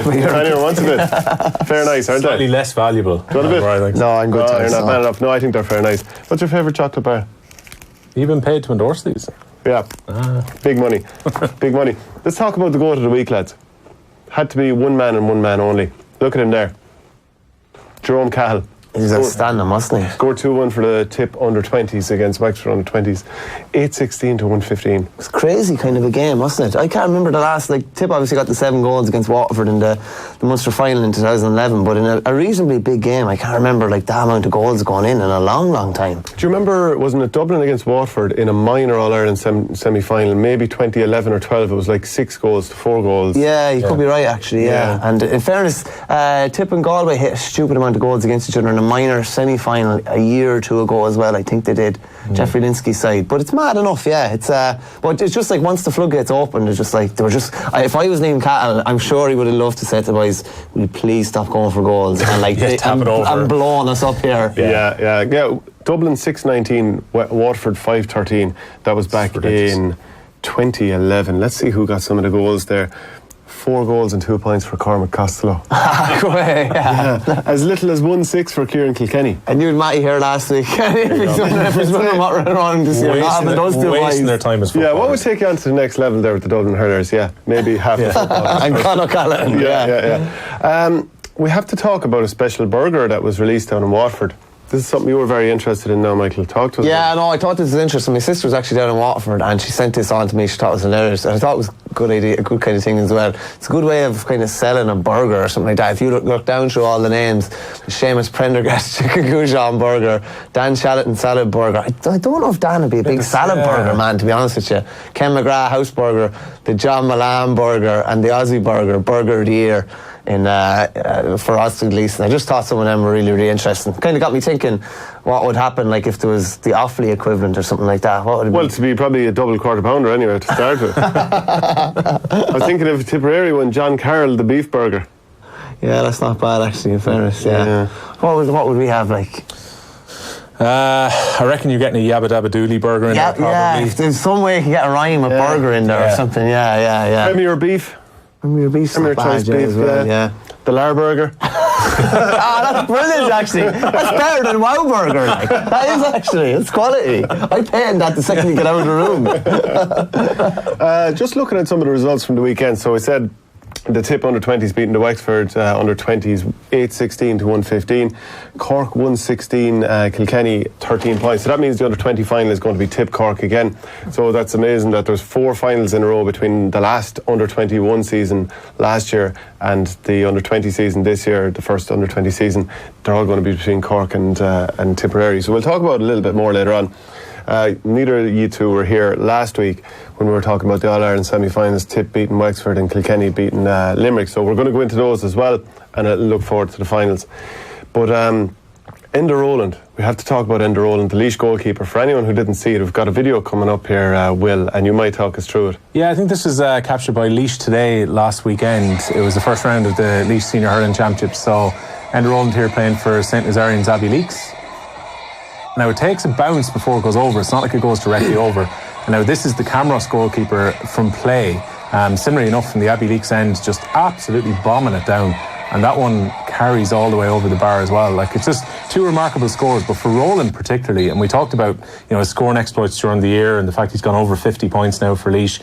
Anyone wants a bit. Fair nice, aren't Slightly they? less valuable. Do you want a bit? No, I'm good. You're not bad enough. No, I think they're fair nice. What's your favourite chocolate bar? You've been paid to endorse these. Yeah. Big money. Big money. Let's talk about the goat of the week, lads. Had to be one man and one man only. Look at him there. Jerome Cahill. He's outstanding, wasn't he? Scored 2-1 for the Tipp under-20s against Wexford under-20s. 8-16 to 115. It was crazy kind of a game, wasn't it? I can't remember the last, Tipp obviously got the 7 goals against Waterford in the Munster final in 2011, but in a reasonably big game, I can't remember that amount of goals going in a long, long time. Do you remember, wasn't it Dublin against Watford in a minor All-Ireland semi-final, maybe 2011 or 12, it was 6 goals to 4 goals? Yeah, you could be right, actually, yeah. And in fairness, Tipp and Galway hit a stupid amount of goals against each other in a minor semi-final a year or two ago as well. I think they did. Jeffrey Linsky's side, but it's mad enough. Yeah, but it's just once the floodgates opened, it's just they were just. If I was named Cahill, I'm sure he would have loved to say to the boys, "Will you please stop going for goals and and blowing us up here." Yeah. Dublin 6-19, Waterford 5-13. That was back in 2011. Let's see who got some of the goals there. 4 goals and 2 points for Cormac Costello. Yeah. As little as 1-6 for Kieran Kilkenny. And you and Matty here last week. Wasting their time as footballers. Yeah, what would take you on to the next level there with the Dublin Hurlers? Yeah, maybe half the football. And Conor Callan. Yeah. We have to talk about a special burger that was released down in Watford. This is something you were very interested in now, Michael. Talk to us. Yeah, no, I thought this was interesting. My sister was actually down in Waterford and she sent this on to me. She thought it was hilarious. And I thought it was a good idea, a good kind of thing as well. It's a good way of kind of selling a burger or something like that. If you look down through all the names, Seamus Prendergast Chicken Goujon Burger, Dan Shalaton Salad Burger. I don't know if Dan would be a big salad burger man, to be honest with you. Ken McGrath House Burger, the John Milan Burger and the Aussie Burger of the Year. For us at least. And I just thought some of them were really, really interesting. Kind of got me thinking what would happen if there was the Offaly equivalent or something like that. What would it be? Well, to be probably a double quarter pounder anyway to start with. I was thinking of Tipperary one, John Carroll, the beef burger. Yeah, that's not bad actually, in fairness. Yeah. What would we have I reckon you're getting a Yabba Dabba Dooley burger in there, probably. Yeah, if there's some way you can get a rhyme with burger in there or something. Yeah. Premier beef. Premier beef. Premier choice beef, as well, yeah. The Lar burger. That's brilliant, actually. That's better than Wow Burger. That is actually. It's quality. I pay that the second you get out of the room. Just looking at some of the results from the weekend. So I said the Tipp under-20s beating the Wexford under-20s 8-16 to 115. Cork 116, Kilkenny 13 points. So that means the under-20 final is going to be Tipp Cork again. So that's amazing that there's 4 finals in a row between the last under-21 season last year and the under-20 season this year, the first under-20 season. They're all going to be between Cork and Tipperary. So we'll talk about it a little bit more later on. Neither of you two were here last week when we were talking about the All-Ireland semi-finals, Tipp beating Wexford and Kilkenny beating Limerick. So we're going to go into those as well and look forward to the finals. But Enda Rowland, we have to talk about Enda Rowland, the Laois goalkeeper. For anyone who didn't see it, we've got a video coming up here, Will, and you might talk us through it. Yeah, I think this was captured by Laois Today last weekend. It was the first round of the Laois Senior Hurling Championships. So Enda Rowland here playing for St. Nazarian's Abbey Leaks. Now it takes a bounce before it goes over. It's not like it goes directly over. And now this is the Camross goalkeeper from play. Similarly enough, from the Abbey Leaks end, just absolutely bombing it down. And that one carries all the way over the bar as well. It's just 2 remarkable scores. But for Rowland particularly, and we talked about his scoring exploits during the year and the fact he's gone over 50 points now for Laois.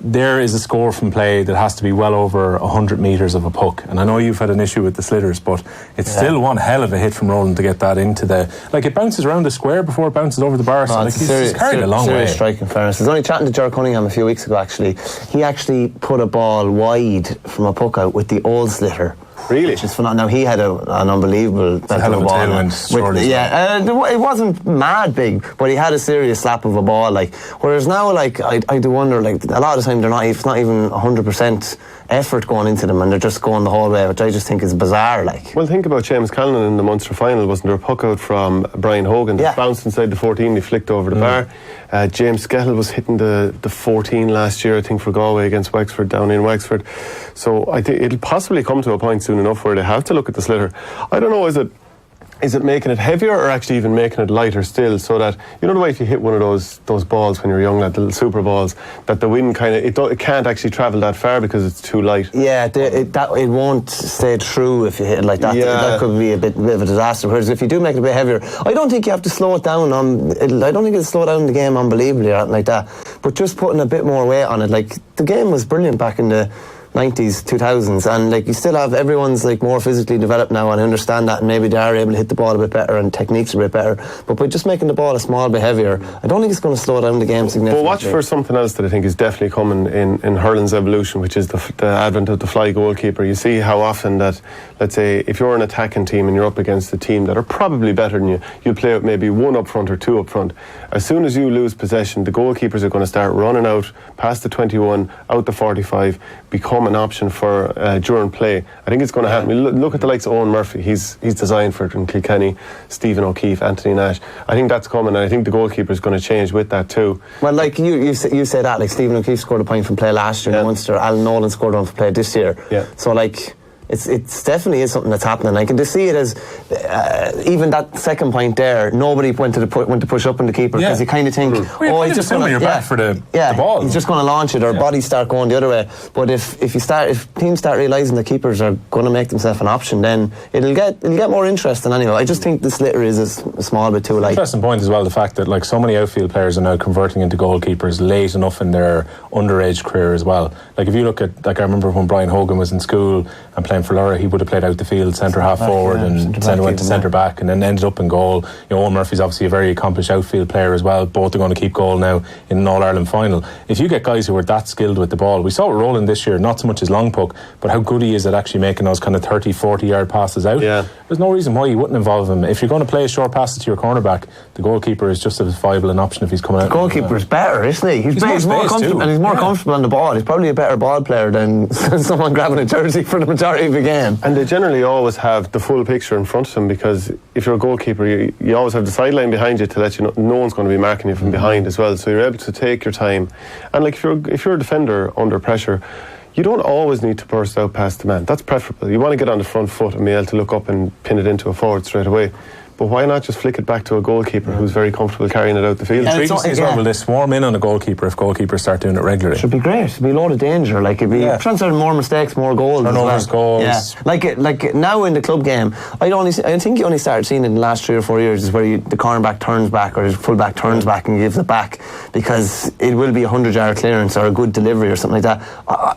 There is a score from play that has to be well over 100 metres of a puck. And I know you've had an issue with the slitters, but it's still one hell of a hit from Rowland to get that into the... it bounces around the square before it bounces over the bar. So he's carried a long way. Serious strike, in fairness. I was only chatting to Ger Cunningham a few weeks ago, actually. He actually put a ball wide from a puck out with the old slitter. Really? Which is phenomenal. Now, he had an unbelievable hell of a tailwind. It wasn't mad big, but he had a serious slap of a ball. Whereas now, I do wonder, a lot of the time, it's not even 100% effort going into them, and they're just going the whole way, which I just think is bizarre. Well, think about Seamus Callan in the Munster final. Wasn't there a puck out from Brian Hogan that bounced inside the 14, he flicked over the bar. James Skettle was hitting the 14 last year, I think, for Galway against Wexford, down in Wexford. So I think it'll possibly come to a point soon enough where they have to look at the slitter. I don't know, is it is it making it heavier or actually even making it lighter still, so that, you know, the way if you hit one of those balls when you're young, like the little super balls, that the wind kind of, it can't actually travel that far because it's too light? Yeah, it won't stay true if you hit it like that. Yeah. That could be a bit of a disaster. Whereas if you do make it a bit heavier, I don't think you have to slow it down. I don't think it'll slow down the game unbelievably or anything like that. But just putting a bit more weight on it, like the game was brilliant back in the 90s, 2000s, and like you still have, everyone's like more physically developed now, and I understand that, and maybe they are able to hit the ball a bit better and techniques a bit better, but by just making the ball a small bit heavier, I don't think it's going to slow down the game significantly. But watch for something else that I think is definitely coming in hurling's evolution, which is the advent of the fly goalkeeper. You see how often that, let's say, if you're an attacking team and you're up against a team that are probably better than you play with maybe one up front or two up front. As soon as you lose possession, the goalkeepers are going to start running out past the 21, out the 45, become an option for during play. I think it's going to happen. Look at the likes of Owen Murphy. He's designed for it in Kilkenny, Stephen O'Keefe, Anthony Nash. I think that's coming, and I think the goalkeeper is going to change with that too. Well, like you say that, like Stephen O'Keefe scored a point from play last year in Munster, Alan Nolan scored one from play this year. Yeah. So like, it's definitely is something that's happening. I can just see it as even that second point there. Nobody went to push up on the keeper because you kind of think, he's just going your back for the ball. He's just going to launch it, or bodies start going the other way. But if teams start realising the keepers are going to make themselves an option, then it'll get more interesting anyway. I just think the sliotar is a small bit too light. Interesting point as well, the fact that like so many outfield players are now converting into goalkeepers late enough in their underage career as well. Like if you look at, like I remember when Brian Hogan was in school and playing for Laura, he would have played out the field, centre half forward, and then went to centre back, and then ended up in goal. You know, Owen Murphy's obviously a very accomplished outfield player as well. Both are going to keep goal now in an All-Ireland final. If you get guys who are that skilled with the ball, we saw it Roland this year, not so much his long puck, but how good he is at actually making those kind of 30-40 yard passes out. Yeah. There's no reason why you wouldn't involve him. If you're going to play a short passes to your cornerback, the goalkeeper is just as viable an option if he's coming out. The goalkeeper is better, isn't he? He's more comfortable, and he's more comfortable on the ball. He's probably a better ball player than someone grabbing a jersey for the majority of the game. And they generally always have the full picture in front of them, because if you're a goalkeeper, you always have the sideline behind you to let you know no one's going to be marking you from behind as well, so you're able to take your time. And like if you're a defender under pressure, you don't always need to burst out past the man. That's preferable. You want to get on the front foot and be able to look up and pin it into a forward straight away. But why not just flick it back to a goalkeeper who's very comfortable carrying it out the field? As well, will they swarm in on a goalkeeper if goalkeepers start doing it regularly? Should be great. It'd be a load of danger. Like it'd be transferring more mistakes, more goals. Turnovers, goals. Yeah. Like now in the club game, I think you only started seeing it in the last 3 or 4 years is where the cornerback turns back or his fullback turns back and gives it back, because it will be a 100-yard clearance or a good delivery or something like that.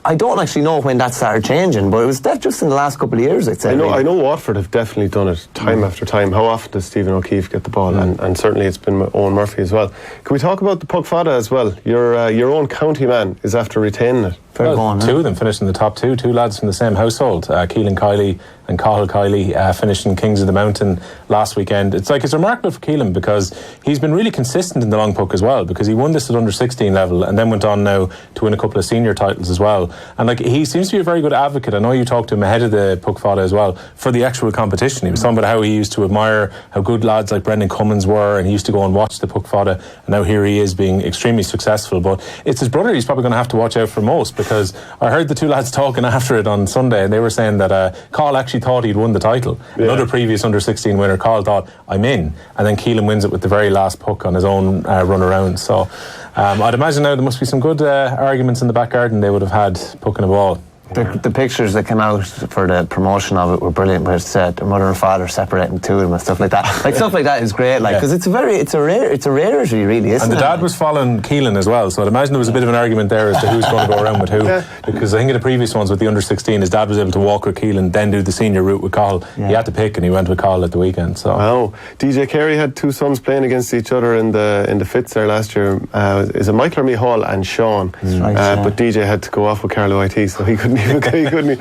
I don't actually know when that started changing, but it was just in the last couple of years, I'd say. I know Watford have definitely done it time after time. How often does Stephen O'Keefe get the ball? And certainly it's been Owen Murphy as well. Can we talk about the puck fada as well? Your own county man is after retaining it. Two of them finished in the top two lads from the same household, Keelan Kiley and Cathal Kiley, finished in Kings of the Mountain last weekend. It's remarkable for Keelan, because he's been really consistent in the long puck as well, because he won this at under 16 level and then went on now to win a couple of senior titles as well. And like, he seems to be a very good advocate. I know you talked to him ahead of the puck fada as well for the actual competition. He was talking about how he used to admire how good lads like Brendan Cummins were, and he used to go and watch the puck fada, and now here he is being extremely successful. But it's his brother he's probably going to have to watch out for most, because I heard the two lads talking after it on Sunday, and they were saying that Cathal actually thought he'd won the title. Another previous under 16 winner, Cathal thought, I'm in, and then Keelan wins it with the very last puck on his own run around. So I'd imagine now there must be some good arguments in the back garden they would have had pucking a ball. The pictures that came out for the promotion of it were brilliant, where it said the mother and father separating two of them and stuff like that. Like stuff like that is great, like, because it's a rarity, really, isn't it? And the dad was following Keelan as well, so I'd imagine there was a bit of an argument there as to who's going to go around with who. Because I think in the previous ones with the under 16, his dad was able to walk with Keelan, then do the senior route with Cathal. He had to pick, and he went with Cathal at the weekend. So wow. DJ Carey had two sons playing against each other in the Fitz there last year. Is it Michael or Micheál and Sean? But DJ had to go off with Carlo IT, so he couldn't even. He couldn't.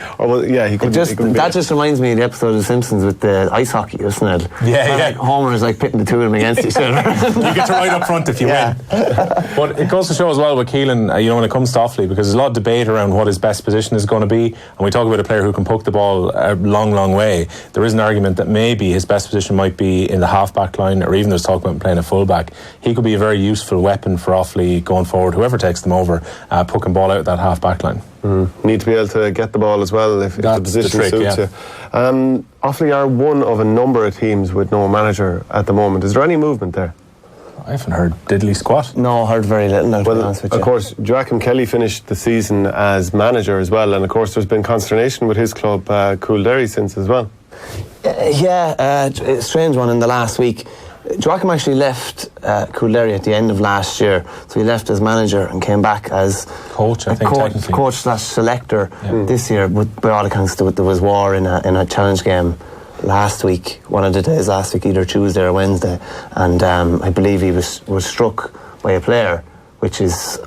That just reminds me of the episode of The Simpsons with the ice hockey, doesn't it? Like Homer is like pitting the two of them against each other. You get to ride up front if you win. But it goes to show as well with Keelan, when it comes to Offaly, because there's a lot of debate around what his best position is going to be, and we talk about a player who can puck the ball a long way. There is an argument that maybe his best position might be in the half-back line, or even there's talk about him playing a full-back. He could be a very useful weapon for Offaly going forward, whoever takes them over, pucking ball out of that half-back line. Need to be able to get the ball as well if the position trick, suits you. Offaly are one of a number of teams with no manager at the moment. Is there any movement there? I haven't heard diddly squat. No, heard very little now, to be honest with you. Of course, Joachim Kelly finished the season as manager as well, and of course there's been consternation with his club, Coolderry, since as well. A strange one in the last week. Joachim actually left Coolderry at the end of last year, so he left as manager and came back as coach, I think, technically. Coach/selector this year. But by all accounts, there was war in a challenge game last week, one of the days last week, either Tuesday or Wednesday, and I believe he was struck by a player, which is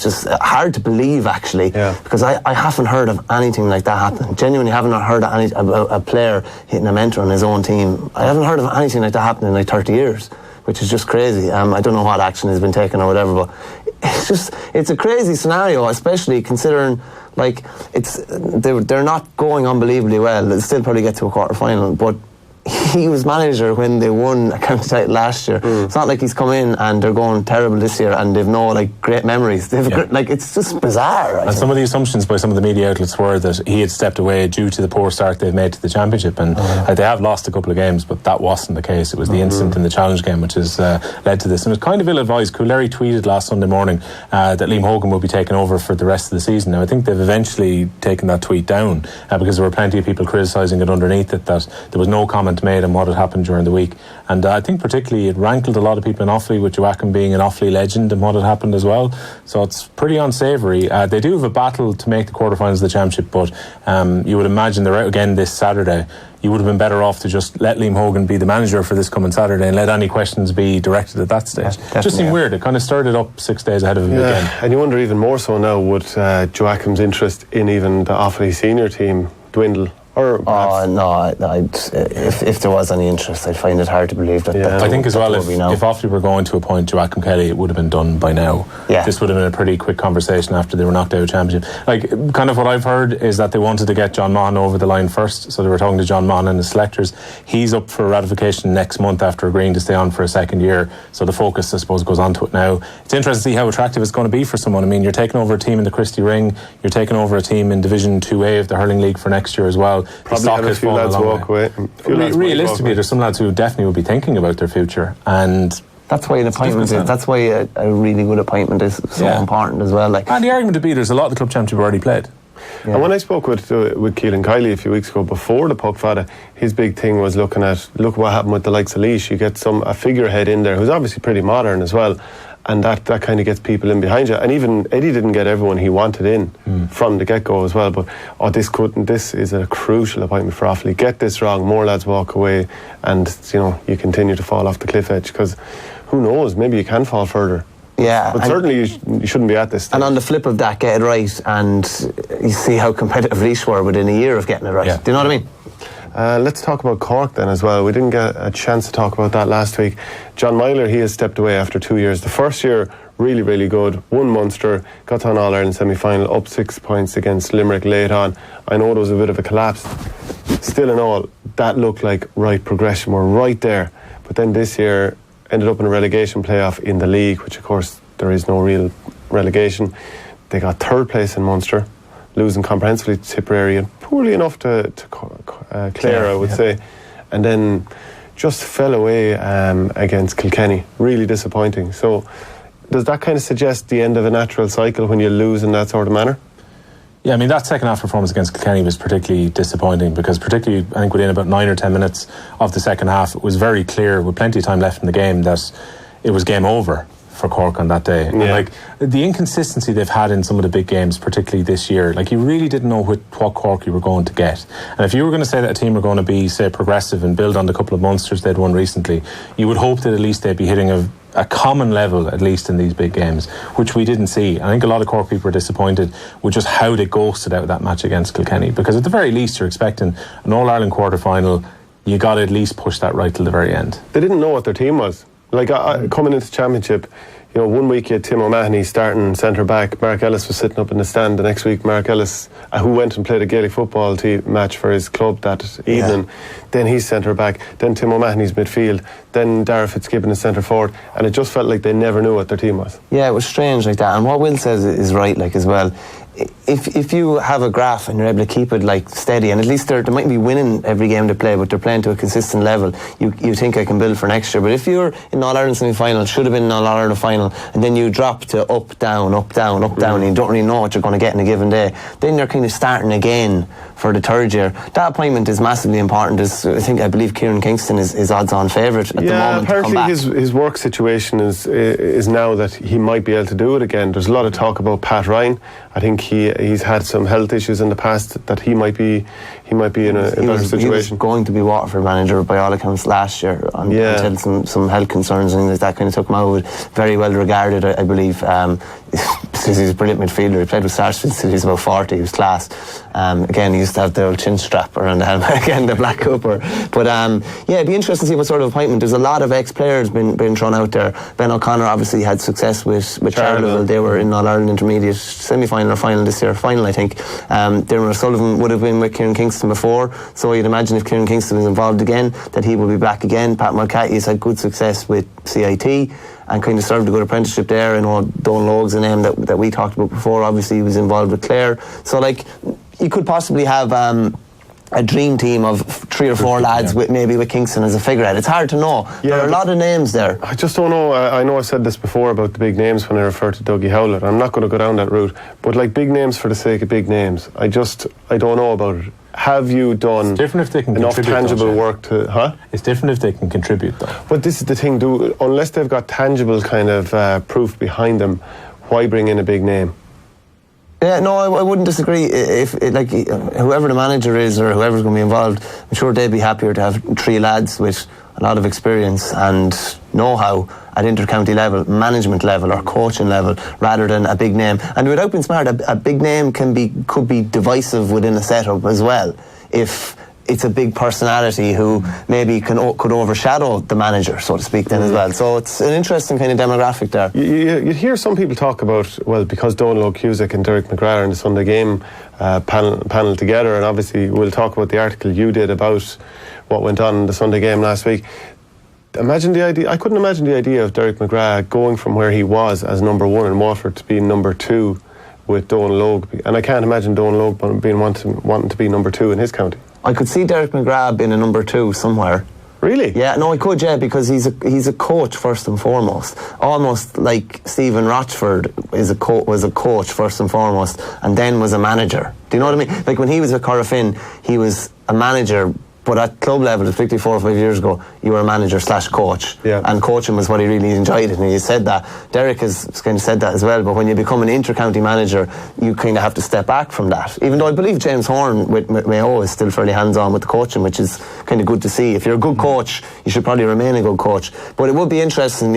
just hard to believe, actually, because I haven't heard of anything like that happening. Genuinely haven't heard of about a player hitting a mentor on his own team. I haven't heard of anything like that happening in like 30 years, which is just crazy. I don't know what action has been taken or whatever, but it's a crazy scenario, especially considering like they're not going unbelievably well. They'll still probably get to a quarter final, but he was manager when they won a county title last year. It's not like he's come in and they're going terrible this year and they've no like great memories. It's just bizarre. And some of the assumptions by some of the media outlets were that he had stepped away due to the poor start they've made to the championship, and they have lost a couple of games, but that wasn't the case. It was the incident in the challenge game which has led to this, and it was kind of ill-advised. Coolderry tweeted last Sunday morning that Liam Hogan will be taking over for the rest of the season. Now I think they've eventually taken that tweet down because there were plenty of people criticising it underneath it, that there was no comment made on what had happened during the week, and I think particularly it rankled a lot of people in Offaly, with Joachim being an Offaly legend and what had happened as well, so it's pretty unsavoury. They do have a battle to make the quarterfinals of the championship, but you would imagine they're out again this Saturday. You would have been better off to just let Liam Hogan be the manager for this coming Saturday and let any questions be directed at that stage. It just seemed weird. It kind of stirred it up 6 days ahead of him again. And you wonder even more so now, would Joachim's interest in even the Offaly senior team dwindle? Or if there was any interest, I'd find it hard to believe that. I think as well, if Offaly were going to appoint Joachim Kelly, it would have been done by now. This would have been a pretty quick conversation after they were knocked out of championship. Like, kind of what I've heard is that they wanted to get John Mahon over the line first, so they were talking to John Mahon and the selectors. He's up for ratification next month after agreeing to stay on for a second year, so the focus, I suppose, goes on to it now. It's interesting to see how attractive it's going to be for someone. I mean, you're taking over a team in the Christie Ring, you're taking over a team in Division 2A of the Hurling League for next year as well. Probably have a few lads walk away. Realistically, there's some lads who definitely will be thinking about their future, and that's why an appointment is. That's why a really good appointment is so important as well. Like, and the argument would be there's a lot of the club championship already played. And when I spoke with Keelan Kiley a few weeks ago before the Puck Fada, his big thing was look what happened with the likes of Laois. You get a figurehead in there who's obviously pretty modern as well, and that kind of gets people in behind you. And even Eddie didn't get everyone he wanted in from the get-go as well, but this is a crucial appointment for Offaly. Get this wrong, more lads walk away, and you continue to fall off the cliff edge, because who knows, maybe you can fall further. Yeah, but certainly you shouldn't be at this stage. And on the flip of that, get it right, and you see how competitive Laois were within a year of getting it right. Do you know what I mean? Let's talk about Cork then as well. We didn't get a chance to talk about that last week. John Myler, he has stepped away after 2 years. The first year, really, really good. Won Munster, got to an All-Ireland semi-final, up 6 points against Limerick late on. I know there was a bit of a collapse. Still in all, that looked like right progression. We're right there. But then this year, ended up in a relegation playoff in the league, which of course there is no real relegation. They got third place in Munster, losing comprehensively to Tipperary, and poorly enough to Clare, I would say, and then just fell away against Kilkenny. Really disappointing. So does that kind of suggest the end of a natural cycle when you lose in that sort of manner? Yeah, I mean, that second half performance against Kilkenny was particularly disappointing, because particularly, I think within about 9 or 10 minutes of the second half, it was very clear, with plenty of time left in the game, that it was game over for Cork on that day. And like, the inconsistency they've had in some of the big games, particularly this year, like, you really didn't know what Cork you were going to get. And if you were going to say that a team were going to be, say, progressive and build on the couple of Munsters they'd won recently, you would hope that at least they'd be hitting a common level, at least in these big games, which we didn't see. I think a lot of Cork people were disappointed with just how they ghosted out that match against Kilkenny, because at the very least you're expecting an All-Ireland quarter-final. You got to at least push that right till the very end. They didn't know what their team was. Like, coming into championship, 1 week you had Tim O'Mahony starting centre back. Mark Ellis was sitting up in the stand. The next week, Mark Ellis, who went and played a Gaelic football match for his club that evening, then he's centre back. Then Tim O'Mahony's midfield. Then Dara Fitzgibbon is centre forward. And it just felt like they never knew what their team was. Yeah, it was strange like that. And what Will says is right, like, as well. if you have a graph and you're able to keep it like steady, and at least they might be winning every game they play, but they're playing to a consistent level, you think I can build for next year. But if you're in All-Ireland semi-final, should have been in All-Ireland final, and then you drop to up, down, and you don't really know what you're going to get in a given day, then you're kind of starting again for the third year. That appointment is massively important. I believe Kieran Kingston is odds-on favourite at the moment. Apparently to come back. his work situation is now that he might be able to do it again. There's a lot of talk about Pat Ryan. I think he's had some health issues in the past that he might be in a better situation. He was going to be Waterford manager by all accounts last year until some health concerns and that kind of took him out. Very well regarded, I believe. He's a brilliant midfielder. He played with Sarsfield since he was about 40. He was class. Again, he used to have the old chin strap around the helmet. Again, the Black Cooper. But it'd be interesting to see what sort of appointment. There's a lot of ex-players been thrown out there. Ben O'Connor obviously had success with Charleville. They were in All-Ireland Intermediate semi-final or final this year. Final, I think. Dermot O'Sullivan would have been with Kieran Kingston before, so you'd imagine if Kieran Kingston is involved again, that he will be back again. Pat Mulcahy has had good success with CIT and kind of served a good apprenticeship there. I know Don Logue's a name that we talked about before. Obviously, he was involved with Clare. So, you could possibly have a dream team of 3 or 4 lads with Kingston as a figurehead. It's hard to know. There are a lot of names there. I just don't know. I know I said this before about the big names when I refer to Dougie Howlett. I'm not going to go down that route. But big names for the sake of big names, I don't know about it. Have you done enough tangible work to... It's different if they can contribute, though. But this is the thing, unless they've got tangible kind of proof behind them, why bring in a big name? Yeah, no, I wouldn't disagree. If whoever the manager is or whoever's going to be involved, I'm sure they'd be happier to have 3 lads with a lot of experience and know-how at inter-county level, management level or coaching level, rather than a big name. And without being smart, a big name could be divisive within a setup as well. If it's a big personality who maybe could overshadow the manager, so to speak, then as well. So it's an interesting kind of demographic there. You hear some people talk about, because Donald Cusack and Derek McGrath are in the Sunday Game panel together, and obviously we'll talk about the article you did about what went on in the Sunday Game last week. Imagine the idea. I couldn't imagine the idea of Derek McGrath going from where he was as number 1 in Waterford to being number 2 with Donal Logue, and I can't imagine Donal Logue being wanting to be number 2 in his county. I could see Derek McGrath being a number 2 somewhere. Really? Yeah, no, I could, because he's a coach first and foremost. Almost like Stephen Rochford was a coach first and foremost, and then was a manager. Do you know what I mean? Like when he was at Corofin, he was a manager. But at club level, particularly 4 or 5 years ago, you were a manager / coach. Yeah. And coaching was what he really enjoyed, and he said that. Derek has kind of said that as well, but when you become an inter-county manager, you kind of have to step back from that. Even though I believe James Horn with Mayo is still fairly hands-on with the coaching, which is kind of good to see. If you're a good coach, you should probably remain a good coach. But it would be interesting,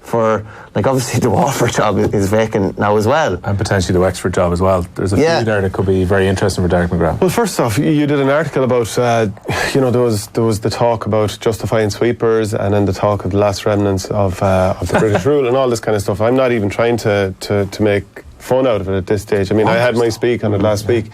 for, obviously the Waterford job is vacant now as well. And potentially the Wexford job as well. There's a few there that could be very interesting for Derek McGrath. Well, first off, you did an article about... there was the talk about justifying sweepers, and then the talk of the last remnants of the British rule and all this kind of stuff. I'm not even trying to make fun out of it at this stage. I mean, I had my speak on it last week.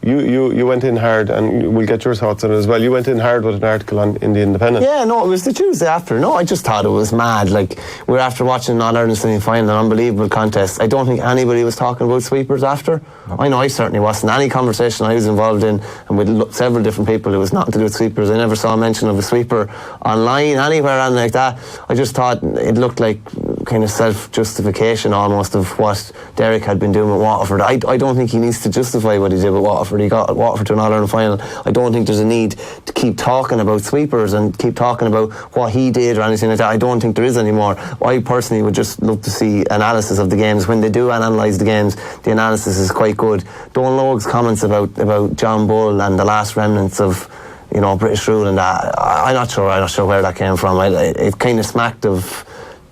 You went in hard, and we'll get your thoughts on it as well. You went in hard with an article in the Independent. Yeah, no, it was the Tuesday after. No, I just thought it was mad. We were after watching an All-Ireland semi-final, an unbelievable contest. I don't think anybody was talking about sweepers after. No. I know I certainly wasn't. Any conversation I was involved in, and with several different people, it was nothing to do with sweepers. I never saw a mention of a sweeper online, anywhere, and like that. I just thought it looked like kind of self-justification almost of what Derek had been doing with Waterford. I don't think he needs to justify what he did with Waterford. He got Waterford to an All-Ireland final. I don't think there's a need to keep talking about sweepers and keep talking about what he did or anything like that. I don't think there is anymore. I personally would just love to see analysis of the games. When they do analyse the games, the analysis is quite good. Don Logue's comments about John Bull and the last remnants of British rule and that, I'm not sure where that came from. It kind of smacked of...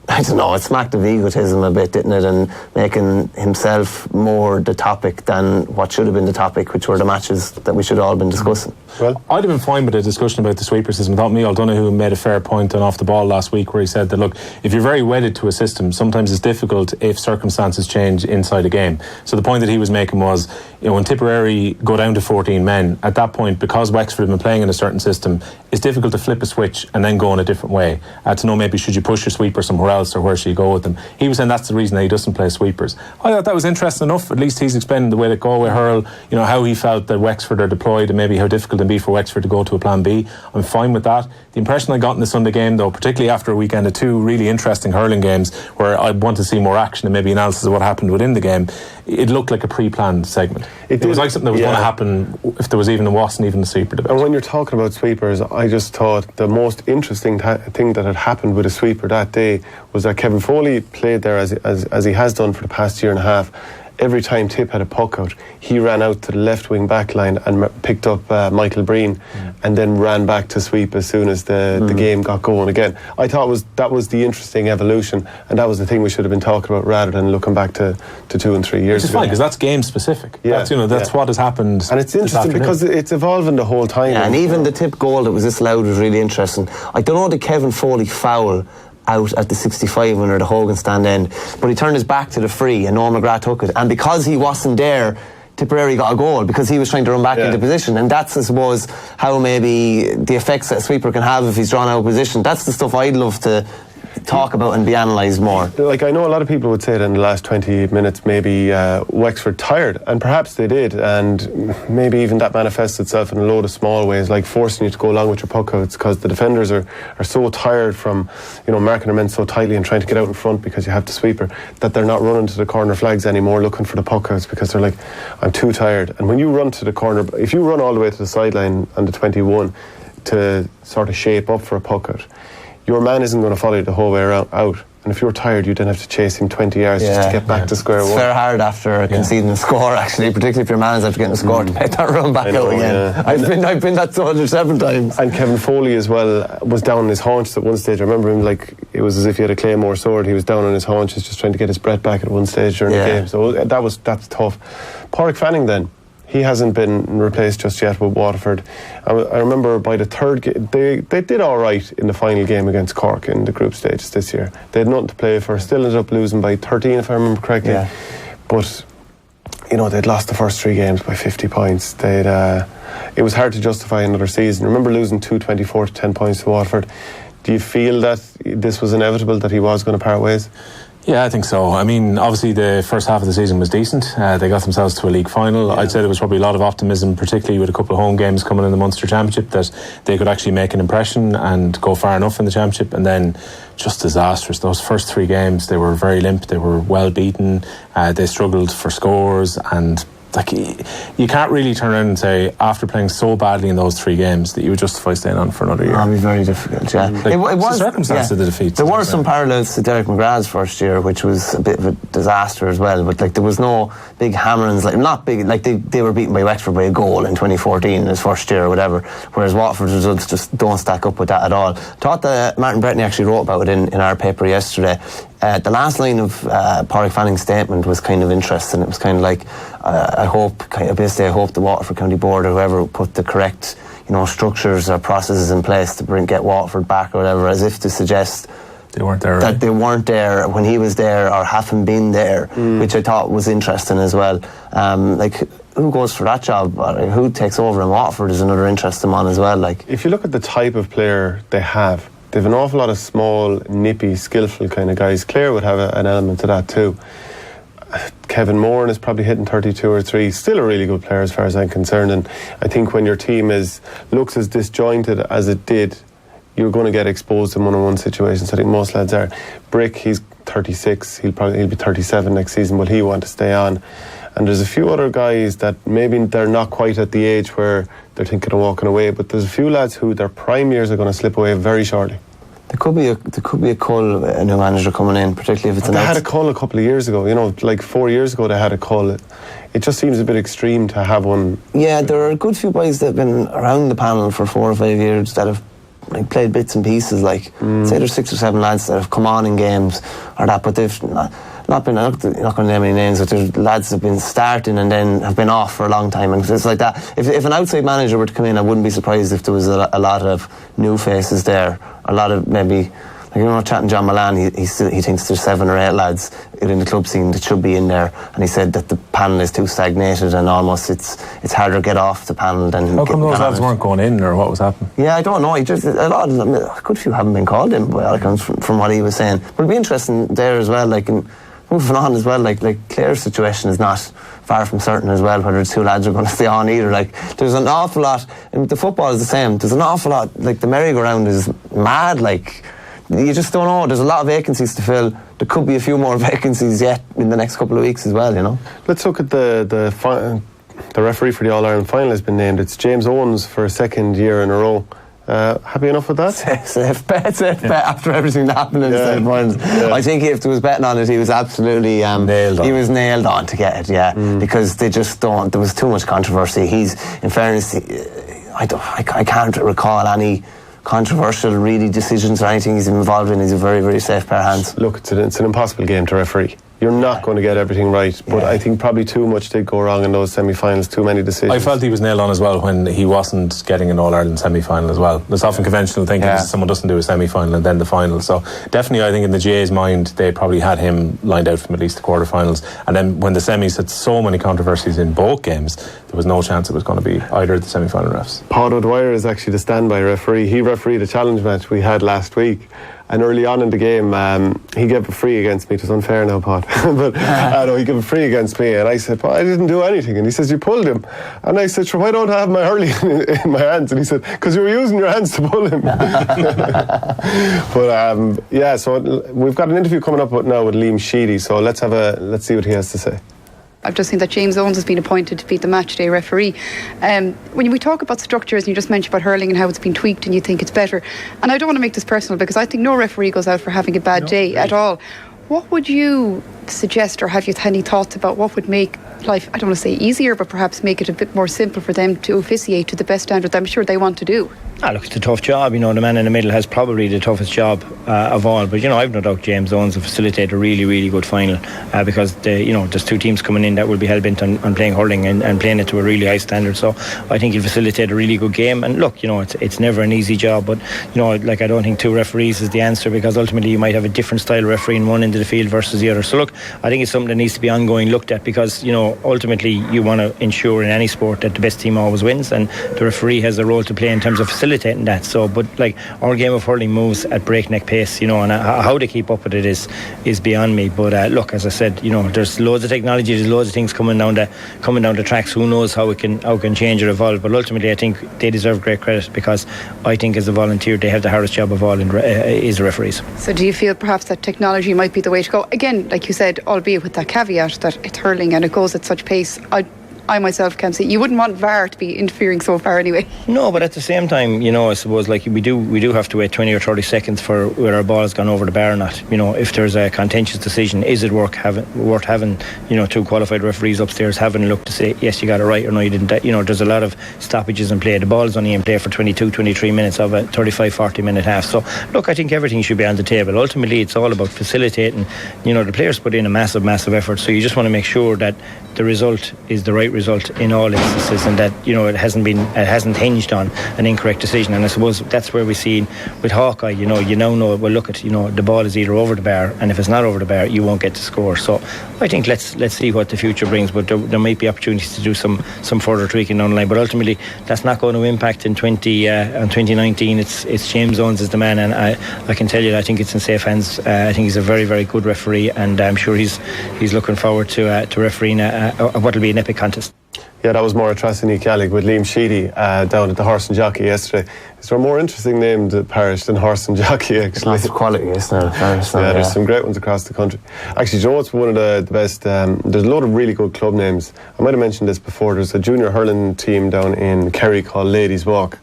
I don't know, it smacked of egotism a bit, didn't it? And making himself more the topic than what should have been the topic, which were the matches that we should have all been discussing. Well, I'd have been fine with a discussion about the sweeper system. I thought Micheál Donoghue made a fair point on Off the Ball last week, where he said that, look, if you're very wedded to a system, sometimes it's difficult if circumstances change inside a game. So the point that he was making was, when Tipperary go down to 14 men, at that point, because Wexford have been playing in a certain system, it's difficult to flip a switch and then go in a different way. To know maybe should you push your sweeper somewhere else, or where should you go with them? He was saying that's the reason that he doesn't play sweepers. I thought that was interesting enough. At least he's explaining the way that Galway hurl, you know, how he felt that Wexford are deployed and maybe how difficult it would be for Wexford to go to a plan B. I'm fine with that. The impression I got in the Sunday game, though, particularly after a weekend of two really interesting hurling games where I want to see more action and maybe analysis of what happened within the game, it looked like a pre-planned segment. It was like something that was going to happen if there wasn't even a sweeper debate. And when you're talking about sweepers, I just thought the most interesting thing that had happened with a sweeper that day was that Kevin Foley played there as he has done for the past year and a half. Every time Tipp had a puck out, he ran out to the left wing back line and picked up Michael Breen and then ran back to sweep as soon as the game got going again. I thought that was the interesting evolution, and that was the thing we should have been talking about rather than looking back to 2 and 3 years ago. Which is fine, because that's game specific. Yeah, that's what has happened. And it's interesting because it's evolving the whole time. Yeah, and even the Tipp goal that was disallowed was really interesting. I don't know the Kevin Foley foul out at the 65 under the Hogan stand end, but he turned his back to the free and Noel McGrath took it, and because he wasn't there, Tipperary got a goal because he was trying to run back into position, and that's, I suppose, how maybe the effects that a sweeper can have if he's drawn out of position. That's the stuff I'd love to talk about and be analysed more. Like, I know a lot of people would say that in the last 20 minutes maybe Wexford tired, and perhaps they did, and maybe even that manifests itself in a load of small ways, like forcing you to go along with your puck outs because the defenders are so tired from, you know, marking their men so tightly and trying to get out in front because you have the sweeper, that they're not running to the corner flags anymore looking for the puck outs because they're like, I'm too tired. And when you run to the corner, if you run all the way to the sideline on the 21 to sort of shape up for a puck out, your man isn't going to follow you the whole way out. And if you're tired, you then have to chase him 20 yards just to get back to square one. It's very hard after conceding a score, actually, particularly if your man is after getting a score to make that run back out again. Yeah. I've been that soldier several times. And Kevin Foley as well was down on his haunches at one stage. I remember him like it was as if he had a claymore sword. He was down on his haunches just trying to get his breath back at one stage during the game. So that's tough. Pádraig Fanning then. He hasn't been replaced just yet with Waterford. I remember by the third game, they did all right in the final game against Cork in the group stages this year. They had nothing to play for, still ended up losing by 13 if I remember correctly. Yeah. But, you know, they'd lost the first 3 games by 50 points. It was hard to justify another season. I remember losing 2-24 to 10 points to Waterford. Do you feel that this was inevitable, that he was going to part ways? Yeah, I think so. I mean, obviously the first half of the season was decent. They got themselves to a league final. I'd say there was probably a lot of optimism, particularly with a couple of home games coming in the Munster Championship, that they could actually make an impression and go far enough in the Championship. And then just disastrous. Those first 3 games, they were very limp. They were well beaten. They struggled for scores, and like, you can't really turn around and say after playing so badly in those 3 games that you would justify staying on for another year. That'd be very difficult. Yeah, like, it was the circumstance of the defeat. There were some parallels to Derek McGrath's first year, which was a bit of a disaster as well. But like, there was no big hammerings, like not big. Like they were beaten by Wexford by a goal in 2014 in his first year or whatever. Whereas Waterford's results just don't stack up with that at all. I thought that Martin Bretney actually wrote about it in our paper yesterday. The last line of Pádraig Fanning's statement was kind of interesting. It was kind of like, I hope the Waterford County Board or whoever put the correct, you know, structures or processes in place to get Waterford back or whatever, as if to suggest they weren't there, that they weren't there when he was there or haven't been there, which I thought was interesting as well. Like, who goes for that job? Or who takes over in Waterford is another interesting one as well. Like, if you look at the type of player they have an awful lot of small, nippy, skillful kind of guys. Clare would have an element to that too. Kevin Moran is probably hitting 32 or 3. Still a really good player as far as I'm concerned. And I think when your team looks as disjointed as it did, you're going to get exposed in one-on-one situations. I think most lads are. Brick, he's 36. He'll be 37 next season. Will he want to stay on? And there's a few other guys that maybe they're not quite at the age where they're thinking of walking away, but there's a few lads who their prime years are going to slip away very shortly. There could be a cull, a new manager coming in, particularly if it's they had a cull a couple of years ago. You know, like 4 years ago they had a cull. It just seems a bit extreme to have one. Yeah, there are a good few boys that have been around the panel for 4 or 5 years that have like played bits and pieces. Like say there's 6 or 7 lads that have come on in games or that, but they've not been. I'm not going to name any names, but there's lads that have been starting and then have been off for a long time, and it's like that. If an outside manager were to come in, I wouldn't be surprised if there was a lot of new faces there, a lot of maybe chatting John Milan, he thinks there's 7 or 8 lads in the club scene that should be in there, and he said that the panel is too stagnated and almost it's harder to get off the panel than. How come those lads weren't going in, or what was happening? Yeah, I don't know. A lot of them, a good few haven't been called in by all accounts from what he was saying. But it'll be interesting there as well. Like, and moving on as well, like Clare's situation is not far from certain as well, whether the 2 lads are going to stay on either. Like, there's an awful lot, and the football is the same. There's an awful lot, like the merry-go-round is mad. Like, you just don't know. There's a lot of vacancies to fill. There could be a few more vacancies yet in the next couple of weeks as well, you know. Let's look at the referee for the All-Ireland final has been named. It's James Owens for a 2nd year in a row. Happy enough with that? Safe bet after everything that happened in the semi-finals. Yeah. I think if there was betting on it, he was absolutely nailed on. He was nailed on to get it, because they just don't. There was too much controversy. In fairness, I can't recall any controversial really decisions or anything he's involved in. He's a very, very safe pair of hands. Look, it's an impossible game to referee. You're not going to get everything right, but I think probably too much did go wrong in those semi-finals, too many decisions. I felt he was nailed on as well when he wasn't getting an All-Ireland semi-final as well. There's often conventional thinking that someone doesn't do a semi-final and then the final. So definitely I think in the GA's mind they probably had him lined out from at least the quarter-finals, and then when the semis had so many controversies in both games, there was no chance it was going to be either of the semi-final refs. Paul O'Dwyer is actually the standby referee. He refereed a challenge match we had last week, and early on in the game he gave a free against me. It was unfair now, Pat, but no, he gave a free against me, and I said, well, I didn't do anything, and he says, you pulled him, and I said, sure, why don't I have my hurling in my hands? And he said, because you were using your hands to pull him. But so we've got an interview coming up now with Liam Sheedy, so let's see what he has to say. I've just seen that James Owens has been appointed to be the matchday referee. When we talk about structures, and you just mentioned about hurling and how it's been tweaked and you think it's better, and I don't want to make this personal because I think no referee goes out for having a bad day at all. What would you suggest, or have you any thoughts about what would make life, I don't want to say easier, but perhaps make it a bit more simple for them to officiate to the best standard that I'm sure they want to do? Look, it's a tough job. The man in the middle has probably the toughest job of all. But I've no doubt James Owens will facilitate a really, really good final because there's 2 teams coming in that will be hell bent on playing hurling and playing it to a really high standard. So I think he'll facilitate a really good game. And look, it's never an easy job. But I don't think 2 referees is the answer, because ultimately you might have a different style of refereeing one end of the field versus the other. So look, I think it's something that needs to be ongoing looked at, because ultimately you want to ensure in any sport that the best team always wins, and the referee has a role to play in terms of facilitating that. So, but our game of hurling moves at breakneck pace, and how they keep up with it is beyond me. But look, as I said, there's loads of technology, there's loads of things coming down the tracks. Who knows how it can change or evolve? But ultimately, I think they deserve great credit, because I think as a volunteer, they have the hardest job of all is the referees. So, do you feel perhaps that technology might be the way to go? Again, like you said, albeit with that caveat that it's hurling and it goes at such pace. I myself can see you wouldn't want VAR to be interfering so far anyway. No, but at the same time, I suppose we do have to wait 20 or 30 seconds for where our ball has gone over the bar or not. If there's a contentious decision, is it worth having 2 qualified referees upstairs having a look to say yes, you got it right, or no, you didn't. There's a lot of stoppages in play. The ball is only in play for 22-23 minutes of a 35-40 minute half. So look, I think everything should be on the table. Ultimately, it's all about facilitating. The players put in a massive effort, so you just want to make sure that the result is the right result in all instances, and that it hasn't hinged on an incorrect decision. And I suppose that's where we see with Hawkeye, you now know, well, look at the ball is either over the bar, and if it's not over the bar, you won't get to score. So I think let's see what the future brings, but there might be opportunities to do some further tweaking down the line. But ultimately, that's not going to impact in 2019. It's James Owens is the man, and I can tell you, I think it's in safe hands. I think he's a very, very good referee, and I'm sure he's looking forward to refereeing what will be an epic contest. Yeah, that was Maura Trassini Callig with Liam Sheedy down at the Horse and Jockey yesterday. Is there a more interesting named parish than Horse and Jockey, actually? Lots of quality, isn't there? There's some great ones across the country. Actually, do you know what's one of the best? There's a load of really good club names. I might have mentioned this before. There's a junior hurling team down in Kerry called Ladies Walk.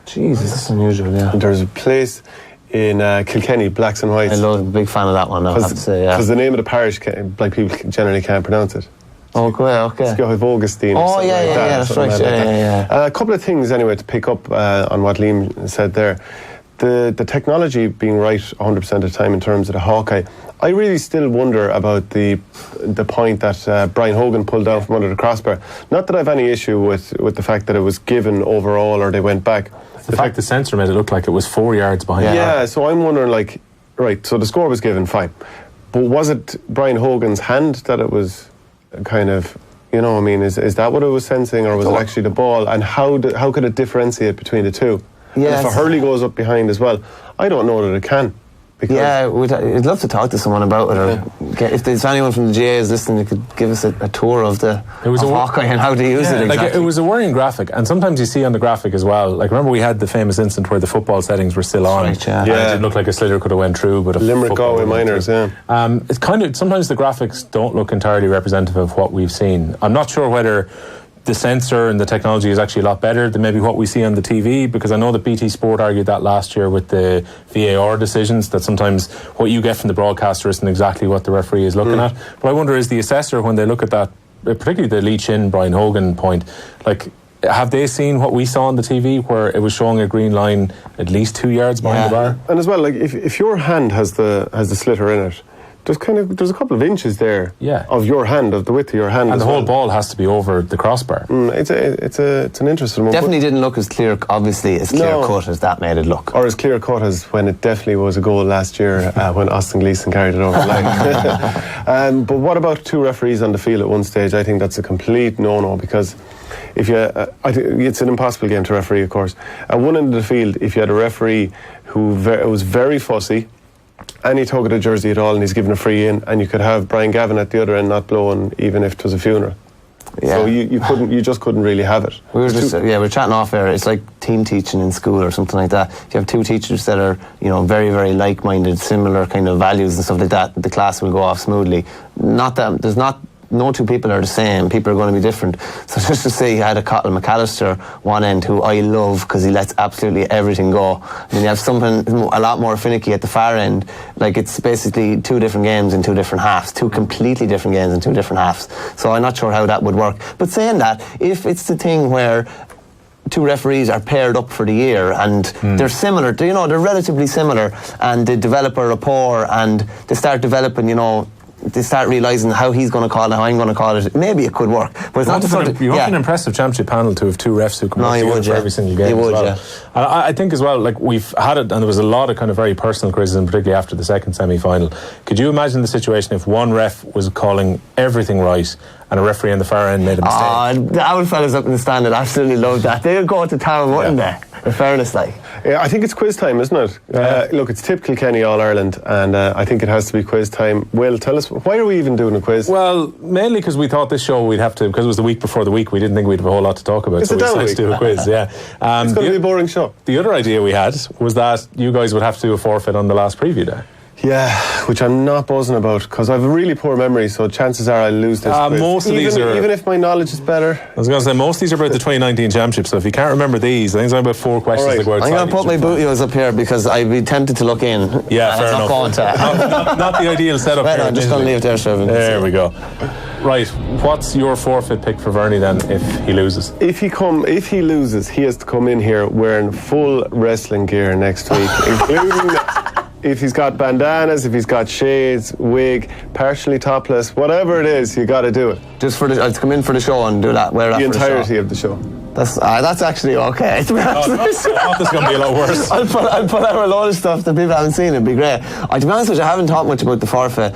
Jesus, that's unusual, yeah. There's a place in Kilkenny, Blacks and Whites. I'm a big fan of that one, I have to say, yeah. Because the name of the parish, people generally can't pronounce it. Okay. It's Augustine. Oh, that's right. Yeah. A couple of things, anyway, to pick up on what Liam said there. The technology being right 100% of the time in terms of the Hawkeye. I really still wonder about the point that Brian Hogan pulled down from under the crossbar. Not that I have any issue with the fact that it was given overall or they went back. The fact the sensor made it look like it was 4 yards behind. Yeah, so I'm wondering, right, so the score was given, fine. But was it Brian Hogan's hand that it was kind of, you know, I mean, is that what it was sensing, or was it actually the ball? And how could it differentiate between the two? Yes. And if a hurley goes up behind as well, I don't know that it can. Yeah, I'd love to talk to someone about it, or if there's anyone from the GAs listening, they could give us a tour of Hawkeye and how to use it exactly. Like it was a worrying graphic, and sometimes you see on the graphic as well, like remember we had the famous incident where the football settings were still on, right, yeah. And it didn't look like a sliotar could have went through, but Limerick Galway Miners, yeah. It's kind of, sometimes the graphics don't look entirely representative of what we've seen. I'm not sure whether the sensor and the technology is actually a lot better than maybe what we see on the TV, because I know that BT Sport argued that last year with the VAR decisions, that sometimes what you get from the broadcaster isn't exactly what the referee is looking at. But I wonder, is the assessor, when they look at that, particularly the Leach-in Brian Hogan point, like, have they seen what we saw on the TV where it was showing a green line at least 2 yards behind the bar? And as well, like if your hand has the sliotar in it, there's a couple of inches there of your hand, of the width of your hand, and the whole ball has to be over the crossbar. It's an interesting one. Definitely didn't look as clear, obviously, as clear cut as that made it look, or as clear cut as when it definitely was a goal last year when Austin Gleeson carried it over the line. But what about two referees on the field at one stage? I think that's a complete no-no, because if you, I think it's an impossible game to referee, of course. At one end of the field, if you had a referee who was very fussy, any tug of the jersey at all, and he's given a free in, and you could have Brian Gavin at the other end not blowing, even if it was a funeral. Yeah. So you just couldn't really have it. We were chatting off air. It's like team teaching in school or something like that. If you have two teachers that are, you know, very, very like-minded, similar kind of values and stuff like that, the class will go off smoothly. No two people are the same. People are going to be different. So just to say, you had a Cottle McAllister one end, who I love because he lets absolutely everything go. And then you have something a lot more finicky at the far end. Like, it's basically two different games in two different halves. Two completely different games in two different halves. So I'm not sure how that would work. But saying that, if it's the thing where two referees are paired up for the year and they're similar, you know, they're relatively similar, and they develop a rapport and they start developing, you know, they start realising how he's going to call it, how I'm going to call it, maybe it could work. But it's not the sort of... You want an impressive championship panel to have two refs who come up together for every single game. And I think as well, like, we've had it, and there was a lot of kind of very personal criticism, particularly after the second semi-final. Could you imagine the situation if one ref was calling everything right and a referee on the far end made a mistake? The old fellas up in the stand would absolutely love that. They would go to town, wouldn't they? In fairness, like. Yeah, I think it's quiz time, isn't it? Look, it's Tipp Kilkenny All-Ireland, and I think it has to be quiz time. Will, tell us, why are we even doing a quiz? Well, mainly because we thought this show we'd have to, because it was the week before the week, we didn't think we'd have a whole lot to talk about, so we decided to do a quiz, it's going to be a boring show. The other idea we had was that you guys would have to do a forfeit on the last preview day. Yeah, which I'm not buzzing about, because I have a really poor memory, so chances are I'll lose this quiz. Most of these are... Even if my knowledge is better. I was going to say, most of these are about the 2019 championship, so if you can't remember these, I think it's about 4 questions that go outside. I'm going to put my bootios up here because I'd be tempted to look in. Yeah, fair enough. Not the ideal setup here. I'm just going to leave it there, Trevor. There we go. Right, what's your forfeit pick for Verney then if he loses? If he loses, he has to come in here wearing full wrestling gear next week, including... If he's got bandanas, if he's got shades, wig, partially topless, whatever it is, you got to do it. Just for I'll come in for the show and do that. Wear that the for entirety the show. Of the show. That's actually okay. I thought this was going to be a lot worse. I'll put out a load of stuff that people haven't seen. It'd be great. To be honest with you, I haven't talked much about the forfeit.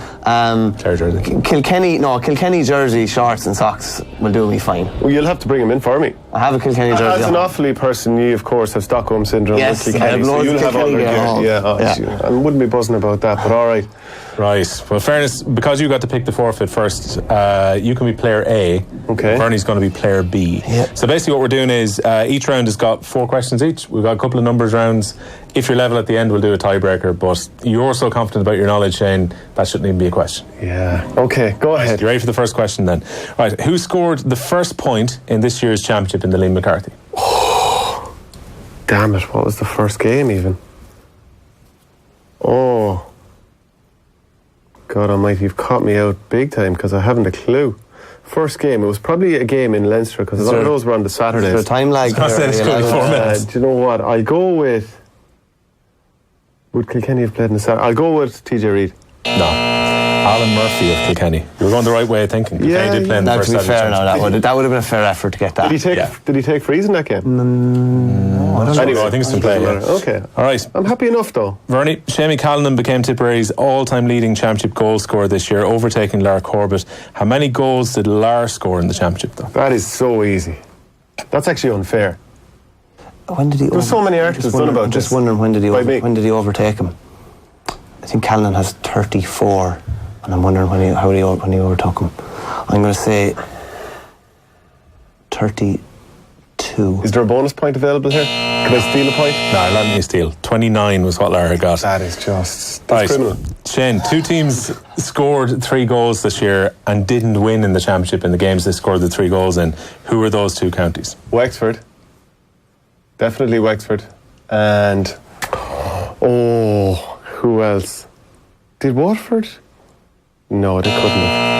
Jersey. Kilkenny jersey, shorts and socks will do me fine. Well, you'll have to bring them in for me. I have a Kilkenny jersey. As an Offaly person, you of course have Stockholm syndrome with Kilkenny. I have so you'll have all Kilkenny gear. I wouldn't be buzzing about that, but all right. Right. Well, fairness, because you got to pick the forfeit first, you can be player A. Okay. Verney's going to be player B. Yep. So basically what we're doing is each round has got 4 questions each. We've got a couple of numbers rounds. If you're level at the end, we'll do a tiebreaker, but you're so confident about your knowledge, Shane, that shouldn't even be a question. Yeah. Okay, go ahead. You ready for the first question then? Right. Who scored the first point in this year's championship in the Liam McCarthy? Oh, damn it. What was the first game even? Oh. God almighty, you've caught me out big time because I haven't a clue. First game, it was probably a game in Leinster because a lot of those were on the Saturdays. Is there a time lag? I said it's going to be 4 minutes. Do you know what? I'll go with... Would Kilkenny have played in the Saturday? I'll go with TJ Reid. No. Alan Murphy of Kilkenny. You were going the right way of thinking. Kilkenny did play in the Now, first to be Saturday fair, no, championship. that would have been a fair effort to get that. Did he take freeze in that game? I don't know. Anyway, I think it's in play, yeah. Okay. All right. I'm happy enough though. Verney, Shamie Callanan became Tipperary's all-time leading championship goal scorer this year, overtaking Lar Corbett. How many goals did Lar score in the championship, though? That is so easy. That's actually unfair. When did he? There's so many articles done about Just this. wondering when did he overtake him? I think Callanan has 34, and I'm wondering when he overtook him. I'm going to say 32. Is there a bonus point available here? Can I steal a point? No, let me steal. 29 was what Lara got. That is just Right. criminal. Shane, two teams scored 3 goals this year and didn't win in the championship in the games they scored the 3 goals in. Who were those 2 counties? Wexford. Definitely Wexford. And who else? Did Waterford? No, they couldn't have.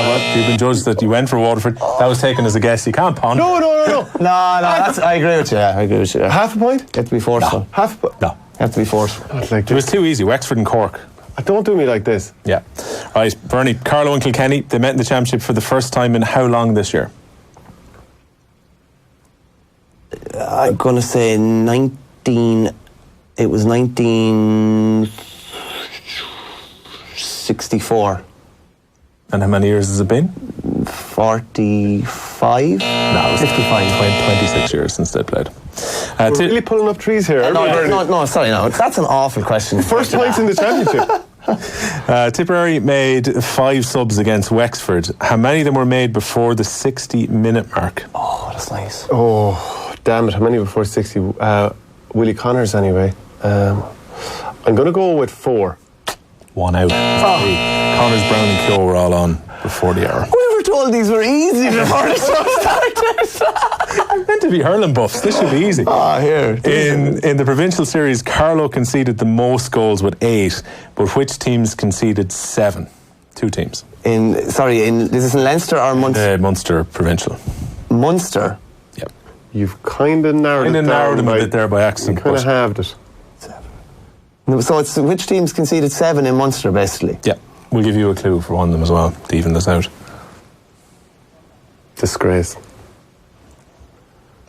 Well, you've been judged that you went for Waterford. That was taken as a guess. You can't ponder. No. No, I agree with you. I agree with you. Half a point? You have to be forceful. Half a point? No. You have to be forceful. It was too easy. Wexford and Cork. Don't do me like this. Yeah. Right, Verney, Carlow and Kilkenny, they met in the championship for the first time in how long this year? I'm going to say 1964. And how many years has it been? 45? No, it was 55. 26 years since they played. We're really pulling up trees here. Sorry, that's an awful question. First points in the championship. Tipperary made 5 subs against Wexford. How many of them were made before the 60-minute mark? Oh, that's nice. Oh, damn it. How many before 60? Willie Connors, anyway. I'm going to go with 4. 1 out. Connors, Brown and Keogh were all on before the hour. We were told these were easy before the show started. I'm meant to be hurling buffs. This should be easy. Here. In the provincial series, Carlow conceded the most goals with 8, but which teams conceded 7? 2 teams. Is this in Leinster or Munster? Munster provincial. Munster? Yep. You've kind of narrowed it down. Narrowed them a bit there by accident. You kind of halved it. 7. So it's which teams conceded 7 in Munster, basically? Yeah. We'll give you a clue for one of them as well to even this out. Disgrace.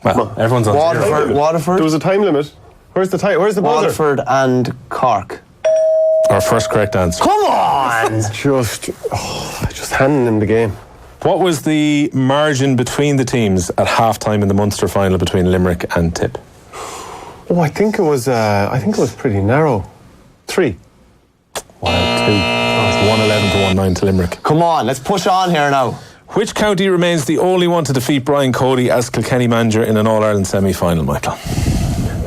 Well, everyone's on Waterford. There was a time limit. Where's the time? Where's the buzzer? Waterford and Cork. Our first correct answer. Come on! Just handing him the game. What was the margin between the teams at half-time in the Munster final between Limerick and Tip? I think it was pretty narrow. 3. 1 out 2. It's 111 to 19 to Limerick. Come on, let's push on here now. Which county remains the only one to defeat Brian Cody as Kilkenny manager in an All-Ireland semi-final, Michael?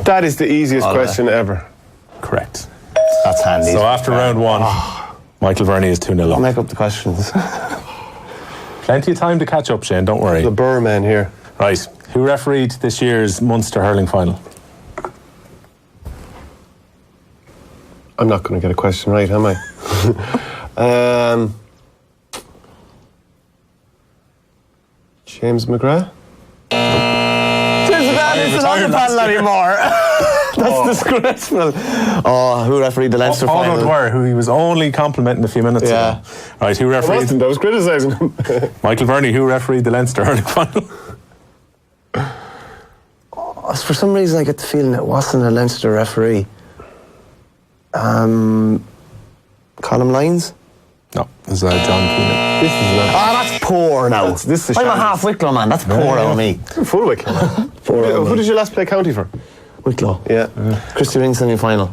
That is the easiest question ever. Correct. That's handy. So after round 1, Michael Verney is 2-0 I'll up. make up the questions. Plenty of time to catch up, Shane, don't worry. The Burr man here. Right, who refereed this year's Munster hurling final? I'm not going to get a question right, am I? James McGrath? It's not a panel anymore. That's disgraceful. Who refereed the Leinster Paul final? O'Dwyer, who he was only complimenting a few minutes ago. Right, who refereed? I was criticising him. Michael Verney, who refereed the Leinster hurling final? For some reason, I get the feeling it wasn't a Leinster referee. Colin Lyons? No, it was John Keenan. This is not. That's poor now. This is I'm a shambles. half Wicklow man. That's poor out of me. Full Wicklow. Who did you last play county for? Wicklow. Yeah. Christy Ring semi-final.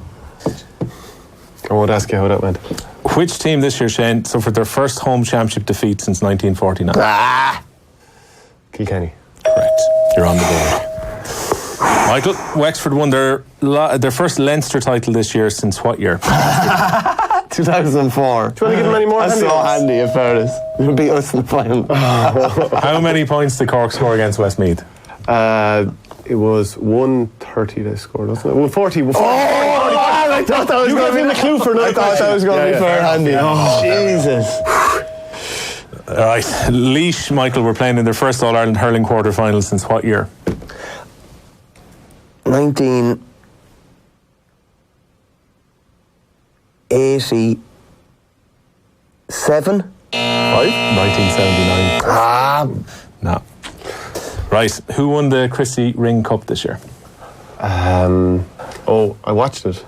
I won't ask you how that went. Which team this year, Shane, suffered their first home championship defeat since 1949? Kilkenny. Correct. You're on the board. Michael, Wexford won their first Leinster title this year since what year? 2004. Do you want to give him any more? That's so handy, in fairness. You'll beat us in the final. How many points did Cork score against Westmeath? It was 130 they scored, wasn't it? 140. I thought that was going to be the clue for another I thought that was going to be fair handy. Jesus. All right. Laois, Michael, were playing in their first All-Ireland hurling quarter-final since what year? 1988. 7. 1979. No. Right, who won the Christie Ring Cup this year? I watched it.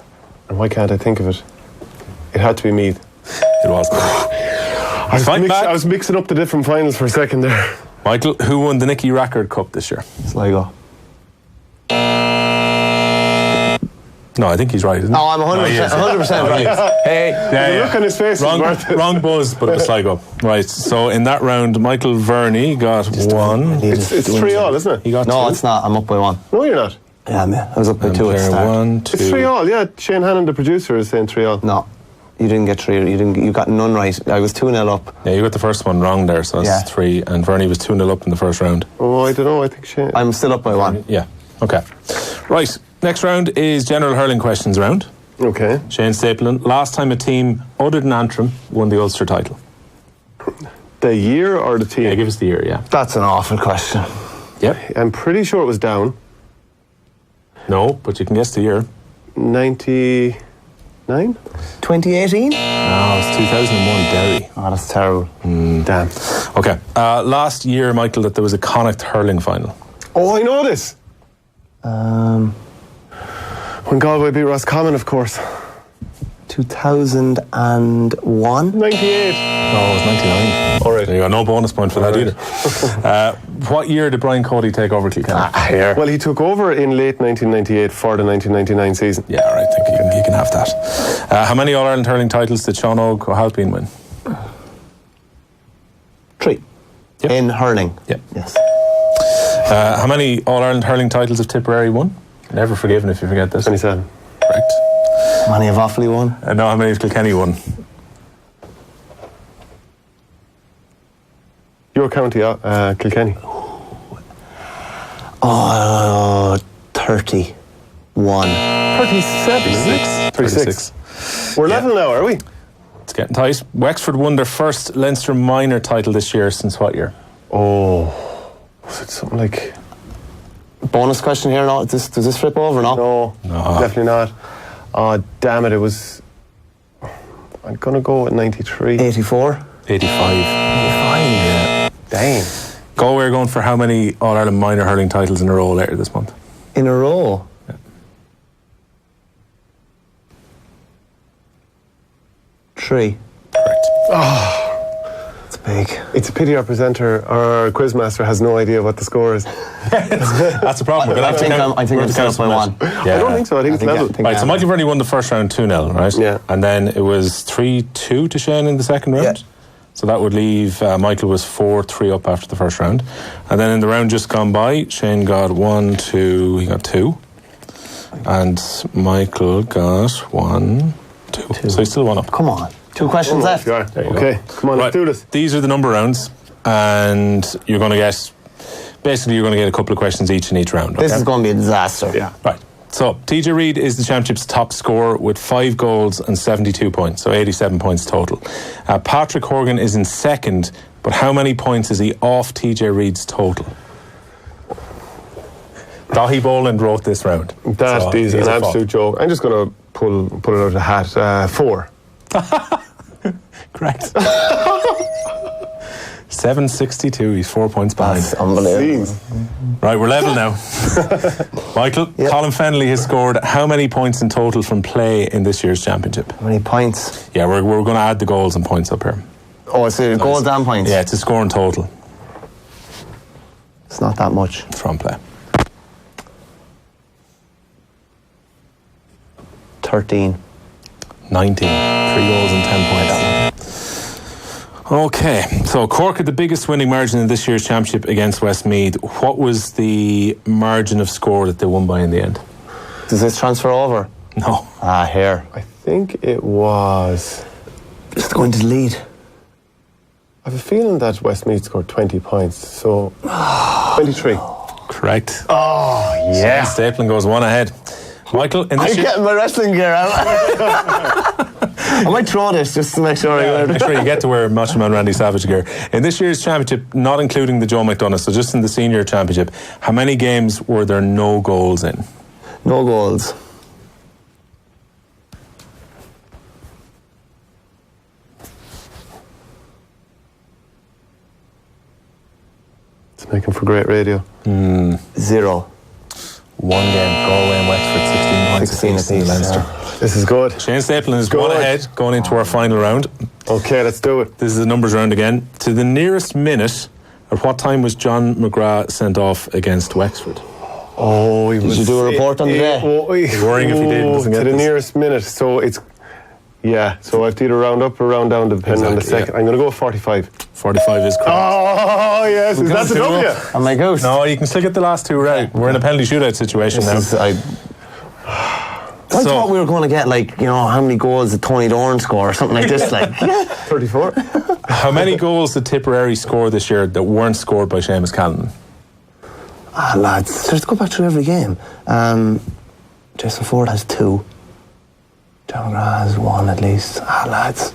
And why can't I think of it? It had to be Meath. It was. I was mixing up the different finals for a second there. Michael, who won the Nicky Rackard Cup this year? Sligo. No, I think he's right, isn't he? No, I'm 100% right. Hey, The look on his face was worth it. Wrong buzz, but it was Sligo. Right, so in that round, Michael Verney got 1. It's 3-all, isn't it? He got 2. no, it's not. I'm up by 1. No, you're not. Yeah, man. I was up by 2 at the Player start. 1, 2. It's 3-all, yeah. Shane Hannon, the producer, is saying 3-all. No, you didn't get 3. You got none right. I was 2-0 up. Yeah, you got the first one wrong there, so that's 3. And Verney was 2-0 up in the first round. Oh, I don't know. I think Shane... I'm still up by 1. Yeah, okay. Right, next round is general hurling questions round. Okay. Shane Stapleton, last time a team other than Antrim won the Ulster title. The year or the team? Yeah, give us the year, yeah. That's an awful question. Yep. I'm pretty sure it was down. No, but you can guess the year. 99? 2018? No, it's 2001 Derry. Oh, that's terrible. Damn. Okay. Last year, Michael, that there was a Connacht hurling final. Oh, I know this. When Galway beat Roscommon, of course. 2001? 98. No, it was 99. All right. There you go. No bonus point for that either. What year did Brian Cody take over Kilkenny? Well, he took over in late 1998 for the 1999 season. Yeah, all right. I think you can have that. How many All-Ireland hurling titles did Sean O'Halpine win? 3. Yep. In hurling? Yep. Yes. How many All-Ireland hurling titles have Tipperary won? Never forgiven if you forget this. 27. Correct. How many have Offaly won? No, how many have Kilkenny won? Your county, Kilkenny. 31. 37. 36. We're level now, are we? It's getting tight. Wexford won their first Leinster minor title this year since what year? Oh, was it something like... Bonus question here now. Does this flip over now? No, definitely not. Oh, damn it, it was... I'm going to go with 93. 84? 85. Yeah. Dang. Galway are going for how many All-Ireland minor hurling titles in a row later this month? In a row? Yeah. 3. Correct. It's big. It's a pity our presenter, our quizmaster, has no idea what the score is. That's the problem. I think I'm still up by 1. Yeah. I don't think so. I think it's level. Right, so Michael Verney won the first round 2-0, right? Yeah. And then it was 3-2 to Shane in the second round. Yeah. So that would leave Michael was 4-3 up after the first round. And then in the round just gone by, Shane got 1, 2, he got 2. And Michael got 1, 2. So he's still 1 up. Come on. 2 questions left. You are. There you Okay, go. come on, let's do this. These are the number rounds, and you're going to get, basically you're going to get a couple of questions each in each round. This okay? is going to be a disaster. Yeah. Right. So, TJ Reid is the championship's top scorer with 5 goals and 72 points, so 87 points total. Patrick Horgan is in second, but how many points is he off TJ Reid's total? Dahi Boland wrote this round. That is an absolute joke. I'm just going to pull it out of the hat. 4. Correct. 762, he's 4 points behind. That's unbelievable. Jeez. Right, we're level now. Michael, Colin Fennelly has scored how many points in total from play in this year's championship? How many points? Yeah, we're going to add the goals and points up here. Oh, it's goals and points? Yeah, it's a score in total It's not that much. from play. 13. 19. 3 goals and 10 points. Okay, so Cork had the biggest winning margin in this year's championship against Westmeath. What was the margin of score that they won by in the end? Does this transfer over? No. Here. I think it was... Just going to the lead. I have a feeling that Westmeath scored 20 points, so 23. Correct. Oh, Yeah. Stapleton goes 1 ahead. Michael, in I'm this year... getting my wrestling gear out. I might throw this just to make sure I wear it. Make sure you get to wear Macho Man Randy Savage gear. In this year's championship, not including the Joe McDonagh, so just in the senior championship, how many games were there no goals in? No goals. making for great radio. 0. One game, Galway and Wexford, 16 points 16 apiece in apiece, Leinster. This is good. Shane Stapleton is Good. one ahead going into our final round. Okay, let's do it. This is the numbers round again. To the nearest minute, at what time was John McGrath sent off against Wexford? Oh, he Did you do a report on the day? Worrying if he did, doesn't get to the this. nearest minute. So it's so I have to either round up or round down depending on the Exactly, second. I'm going to go 45. 45 is correct. Oh yes, is that the Two W? up. Am I goose? No, you can still get the last two right. We're in a penalty shootout situation now. I thought we were going to get how many goals did Tony Dorn score or something like this. 34. How many goals did Tipperary score this year that weren't scored by Seamus Callan? Lads, let's go back through every game. Jason Ford has 2. John McGrath has 1 at least. Lads.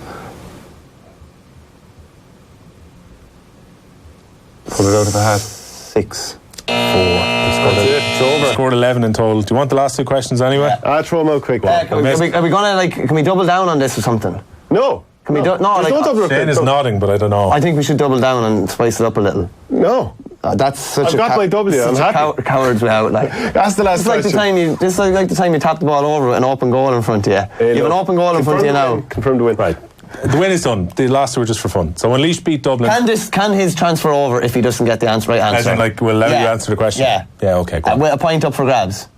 Pull it out of the hat. 6. 4. That's it. It's over. Scored 11 in total. Do you want the last two questions anyway? I'll throw them out quick. Are we going to can we double down on this or something? No. Can we no. no, There's no double Shane is nodding, but I don't know. I think we should double down and spice it up a little. No. That's such I've got my W, I'm happy. Cowards way out. That's the last It's like question. the time you tap the ball over with an open goal in front of you. Hey, you have an open goal in front of you now. Confirm the win. Right. The win is done. The last two were just for fun. So when Laois beat Dublin... Can his transfer over if he doesn't get the right answer? As in, we'll let you answer the question? Yeah. Yeah, okay, cool. With a point up for grabs.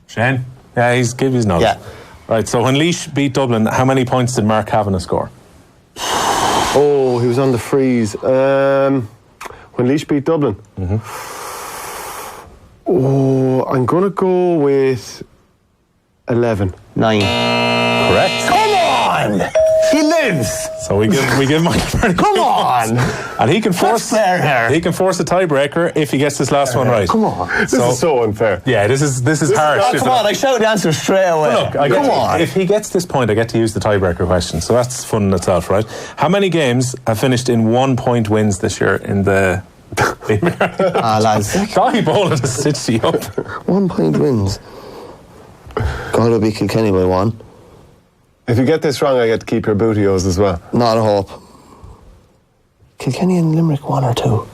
Shane? Yeah, give his nods. Yeah. Right, so when Laois beat Dublin, how many points did Mark Kavanagh score? Oh, he was on the freeze. When Laois beat Dublin. Oh, I'm going to go with 11. 9. Correct. Come on! He lives! So we give Michael Verney. Come on! And he can force fair here. He can force a tiebreaker if he gets this last one right. Come on. This is so unfair. Yeah, this is harsh. Oh, come on, I shout the answer straight away. Look, come on. If he gets this point, I get to use the tiebreaker question. So that's fun in itself, right? How many games have finished in 1 point wins this year in the... Lads. Dahi Boland has stitched you up. 1 point wins. God, it'll be Kilkenny by 1. If you get this wrong, I get to keep your bootios as well. Not a hope. Kilkenny and Limerick 1 or 2.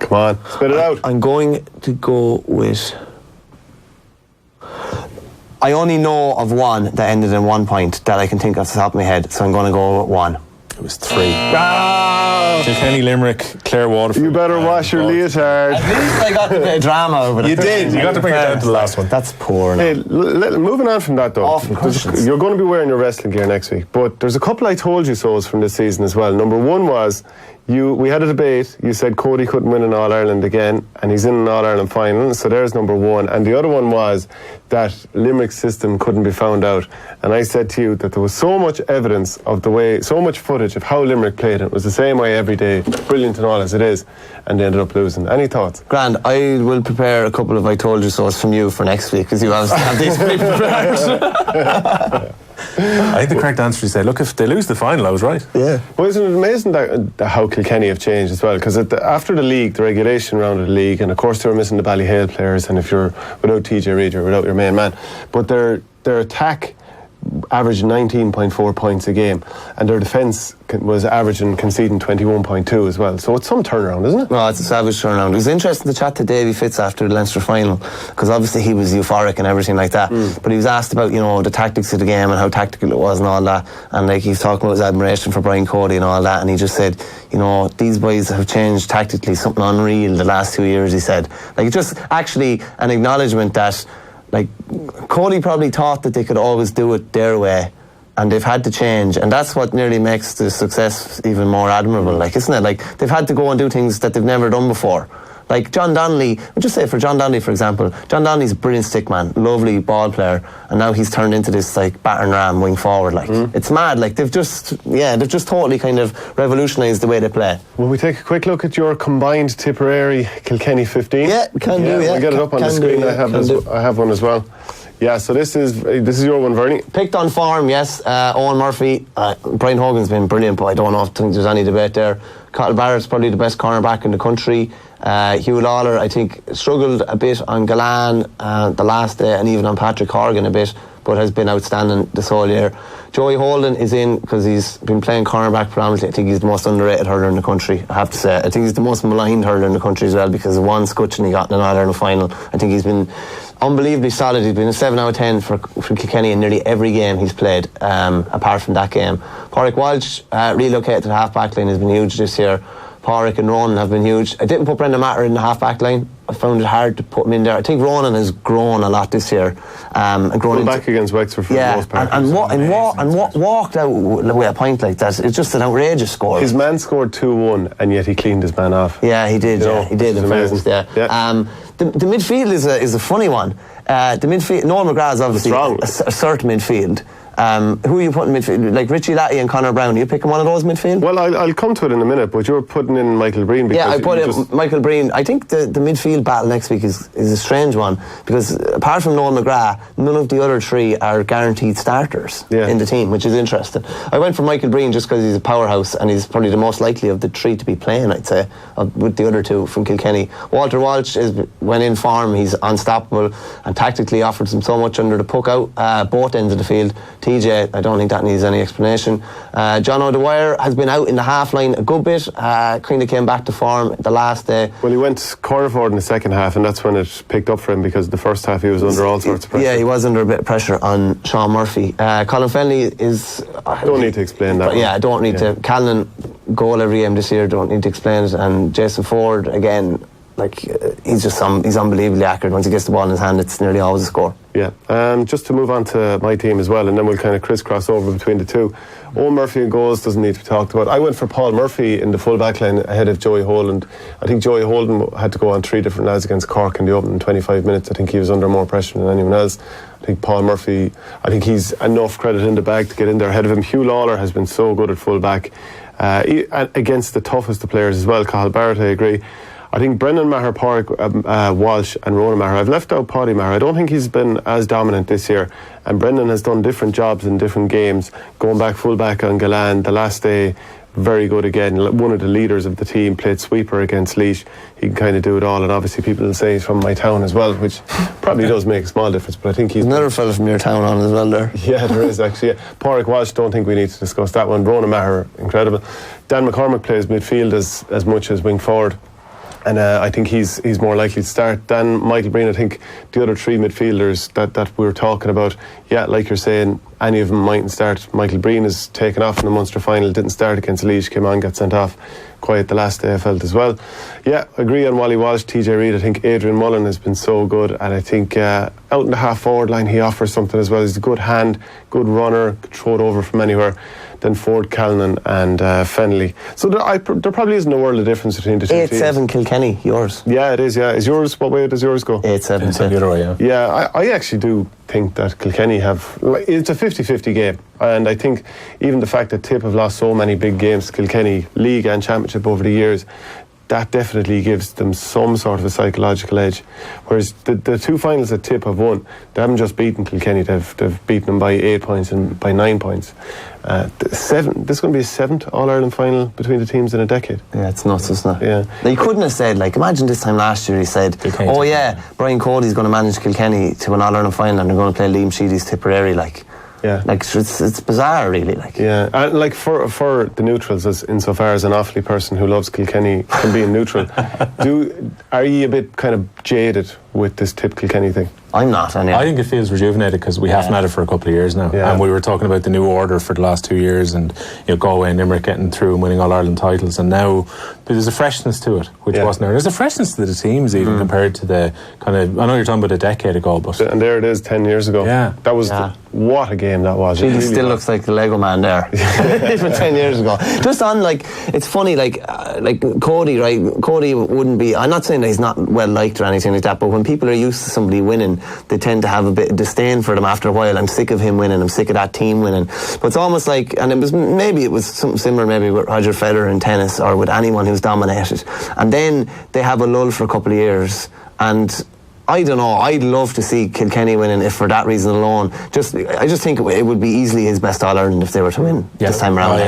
Come on, spit it out. I'm going to go with... I only know of one that ended in 1 point that I can think off the top of my head, so I'm going to go with 1. It was 3. Kilkenny, Limerick, Clare, Waterford. You better wash your leotard. At least I got a bit of drama over You did. You got to bring it down to the last one. That's poor now. Hey, moving on from that though, Awful questions. you're going to be wearing your wrestling gear next week, but there's a couple I told you so's from this season as well. Number one was, we had a debate, you said Cody couldn't win an All-Ireland again, and he's in an All-Ireland final, so there's number one. And the other one was that Limerick's system couldn't be found out. And I said to you that there was so much evidence of so much footage of how Limerick played, and it was the same way every day, brilliant and all as it is, and they ended up losing. Any thoughts? Grand, I will prepare a couple of I told you so's from you for next week, because you obviously have these pre-prepared. I think the correct answer is say, look, if they lose the final, I was right. Yeah. Well, isn't it amazing that how Kilkenny have changed as well? Because after the league, the regulation round of the league, and of course they were missing the Ballyhale players, and if you're without TJ Reid, you're without your main man. But their attack averaged 19.4 points a game, and their defence was averaging conceding 21.2 as well. So it's some turnaround, isn't it? No, it's a savage turnaround. It was interesting to chat to Davy Fitz after the Leinster final, because obviously he was euphoric and everything like that. But he was asked about, the tactics of the game and how tactical it was and all that. And he was talking about his admiration for Brian Cody and all that. And he just said, these boys have changed tactically, something unreal the last 2 years, he said. Just actually an acknowledgement that Cody probably thought that they could always do it their way, and they've had to change, and that's what nearly makes the success even more admirable, isn't it? They've had to go and do things that they've never done before. John Donnelly, we'll just say for John Donnelly, for example, John Donnelly's a brilliant stick man, lovely ball player, and now he's turned into this battering ram wing forward. It's mad. They've just totally kind of revolutionised the way they play. Will we take a quick look at your combined Tipperary Kilkenny 15? Yeah, we can do. Yeah, we'll get it up on the screen. I have one as well. Yeah, so this is your one, Verney. Picked on form, yes. Owen Murphy, Brian Hogan's been brilliant, but I don't know if there's any debate there. Cottle Barrett's probably the best cornerback in the country. Hugh Lawler, I think, struggled a bit on Galan the last day, and even on Patrick Horgan a bit. But but has been outstanding this whole year. Joey Holden is in because he's been playing cornerback predominantly. I think he's the most underrated hurler in the country, I have to say. I think he's the most maligned hurler in the country as well, because of one scutcheon he got in an All-Ireland final. I think he's been unbelievably solid. He's been a 7 out of 10 for Kilkenny in nearly every game he's played, apart from that game. Pádraig Walsh relocated to the half-back line, has been huge this year. Pádraig and Ronan have been huge. I didn't put Brendan Matter in the half-back line. I found it hard to put him in there. I think Ronan has grown a lot this year. And grown back against Wexford for the most part. And walked out with a point like that. It's just an outrageous score. His man scored 2-1, and yet he cleaned his man off. Yeah, he did. He did. In fairness, yeah. The midfield is a funny one. The midfield, Noel McGrath is obviously a certain midfield. Who are you putting in midfield? Like Richie Latty and Conor Brown. Are you picking one of those midfield? Well, I'll come to it in a minute, but you're putting in Michael Breen. Because I put in Michael Breen. I think the midfield battle next week is a strange one, because apart from Noel McGrath, none of the other three are guaranteed starters in the team, which is interesting. I went for Michael Breen just because he's a powerhouse and he's probably the most likely of the three to be playing, I'd say, with the other two from Kilkenny. Walter Walsh when in form, he's unstoppable and tactically offers him so much under the puck out, both ends of the field. TJ, I don't think that needs any explanation. John O'Dwyer has been out in the half line a good bit, kind of came back to form the last day. Well, he went corner forward in the second half, and that's when it picked up for him, because the first half he was under all sorts of pressure. Yeah, he was under a bit of pressure on Sean Murphy. Colin Fennelly is... I don't need to explain that. I don't need to. Callan goal every game this year, don't need to explain it. And Jason Ford, again, he's unbelievably accurate. Once he gets the ball in his hand, it's nearly always a score. Yeah. Just to move on to my team as well, and then we'll kind of crisscross over between the two. Owen Murphy in goals doesn't need to be talked about. I went for Paul Murphy in the full back line ahead of Joey Holden. I think Joey Holden had to go on 3 different lads against Cork in the opening 25 minutes. I think he was under more pressure than anyone else. I think Paul Murphy, I think he's enough credit in the bag to get in there ahead of him. Hugh Lawler has been so good at full back against the toughest of players as well. Cathal Barrett, I agree. I think Brendan Maher, Pádraig Walsh and Ronan Maher. I've left out Paddy Maher. I don't think he's been as dominant this year. And Brendan has done different jobs in different games. Going back full back on Galan, the last day, very good again. One of the leaders of the team, played sweeper against Laois. He can kind of do it all. And obviously people will say he's from my town as well, which probably does make a small difference. But I think he's... Another fella from your town on as well there. Yeah, there is actually. Yeah. Pádraig Walsh, don't think we need to discuss that one. Ronan Maher, incredible. Dan McCormick plays midfield as much as wing forward. And I think he's more likely to start than Michael Breen. I think the other three midfielders that we were talking about, like you're saying, any of them mightn't start. Michael Breen is taken off in the Munster final, didn't start against Laois, came on, got sent off quiet the last day, I felt as well. Yeah, agree on Wally Walsh, TJ Reid. I think Adrian Mullen has been so good, and I think out in the half forward line he offers something as well. He's a good hand, good runner, could throw it over from anywhere. Then Ford, Callan and Fennelly. So there probably isn't a world of difference between the two 8-7 Kilkenny, yours. Yeah, it is, yeah. Is yours, what way does yours go? 8-7. It's the other way, yeah. Yeah, I actually do think that Kilkenny it's a 50-50 game. And I think even the fact that Tipp have lost so many big games to Kilkenny, league and championship over the years, that definitely gives them some sort of a psychological edge. Whereas the two finals that Tipp have won, they haven't just beaten Kilkenny, they've beaten them by 8 points and by 9 points. This is going to be a 7th All-Ireland final between the teams in a decade. Yeah, it's nuts, isn't it? Yeah. Now, you couldn't have said, imagine this time last year he said, Brian Cody's going to manage Kilkenny to an All-Ireland final and they're going to play Liam Sheedy's Tipperary, Yeah. It's bizarre, really. Yeah, and for the neutrals, as insofar as an Offaly person who loves Kilkenny can be a neutral, are you a bit kind of jaded with this Tipp Kilkenny thing? I'm not, anyway. I think it feels rejuvenated because we haven't had it for a couple of years now. Yeah. And we were talking about the new order for the last 2 years and Galway and Limerick getting through and winning All-Ireland titles, and now there's a freshness to it, which wasn't there. There's a freshness to the teams even compared to the kind of, I know you're talking about a decade ago, but... And there it is, 10 years ago. Yeah. That was, what a game that was. He still looks like the Lego man there. Even 10 years ago. Just on, it's funny, Cody, right? Cody wouldn't be, I'm not saying that he's not well liked or anything like that, but when people are used to somebody winning, they tend to have a bit of disdain for them after a while. I'm sick of him winning, I'm sick of that team winning. But it's almost like, and it was something similar maybe with Roger Federer in tennis or with anyone who's dominated. And then they have a lull for a couple of years, and I don't know. I'd love to see Kilkenny winning if for that reason alone. I just think it would be easily his best All-Ireland if they were to win this time around.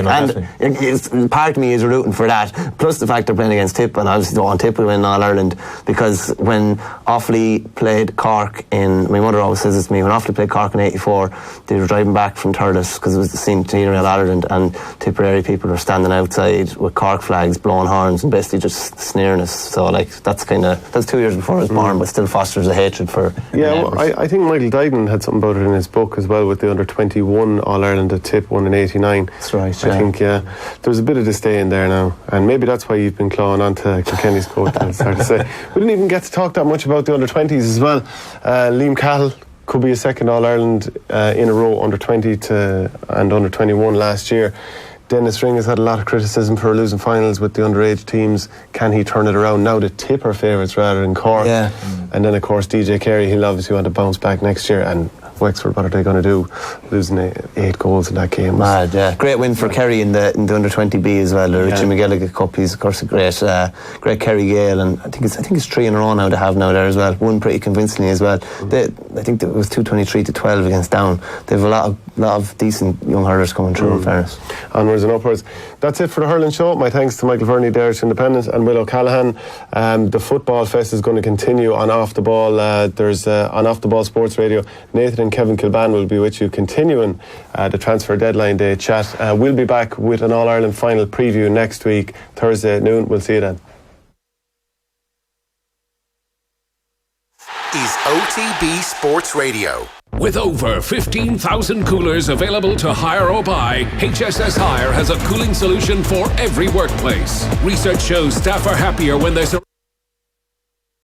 And part of me is rooting for that. Plus the fact they're playing against Tipp, and obviously don't want Tipp to win All-Ireland, because when Offaly played Cork my mother always says this to me, when Offaly played Cork in '84, they were driving back from Thurles because it was the centenary of All-Ireland, and Tipperary people were standing outside with Cork flags, blowing horns, and basically just sneering us. So that's 2 years before I was born, but still fosters a hatred for. Yeah, well, I think Michael Dyden had something about it in his book as well, with the under-21 All-Ireland that Tipp won in '89. That's right. I think there's a bit of disdain there now, and maybe that's why you've been clawing onto Kilkenny's coat. It's hard to say. We didn't even get to talk that much about the under-20s as well. Liam Cahill could be a second All-Ireland in a row, under-20 and under-21 last year. Dennis Ring has had a lot of criticism for losing finals with the underage teams. Can he turn it around now? The Tipp are favourites rather than Cork. Yeah. And then, of course, DJ Carey, he'll obviously want to bounce back next year. And Wexford, what are they going to do? Losing 8 goals in that game. Mad, yeah. Great win for Kerry in the under-20B as well. The Richie McGilligan Cup. He's, of course, a great Kerry Gale. And I think it's 3 in a row now to have now there as well. Won pretty convincingly as well. I think it was 223-12 against Down. They have a lot of decent young hurlers coming through, in fairness. Onwards and upwards. That's it for the Hurling Show. My thanks to Michael Verney, Irish Independent, and Will O'Callaghan. The Football Fest is going to continue on Off the Ball. There's on Off the Ball Sports Radio. Nathan and Kevin Kilban will be with you, continuing the transfer deadline day chat. We'll be back with an All-Ireland final preview next week, Thursday at noon. We'll see you then. Is OTB Sports Radio. With over 15,000 coolers available to hire or buy, HSS Hire has a cooling solution for every workplace. Research shows staff are happier when there's a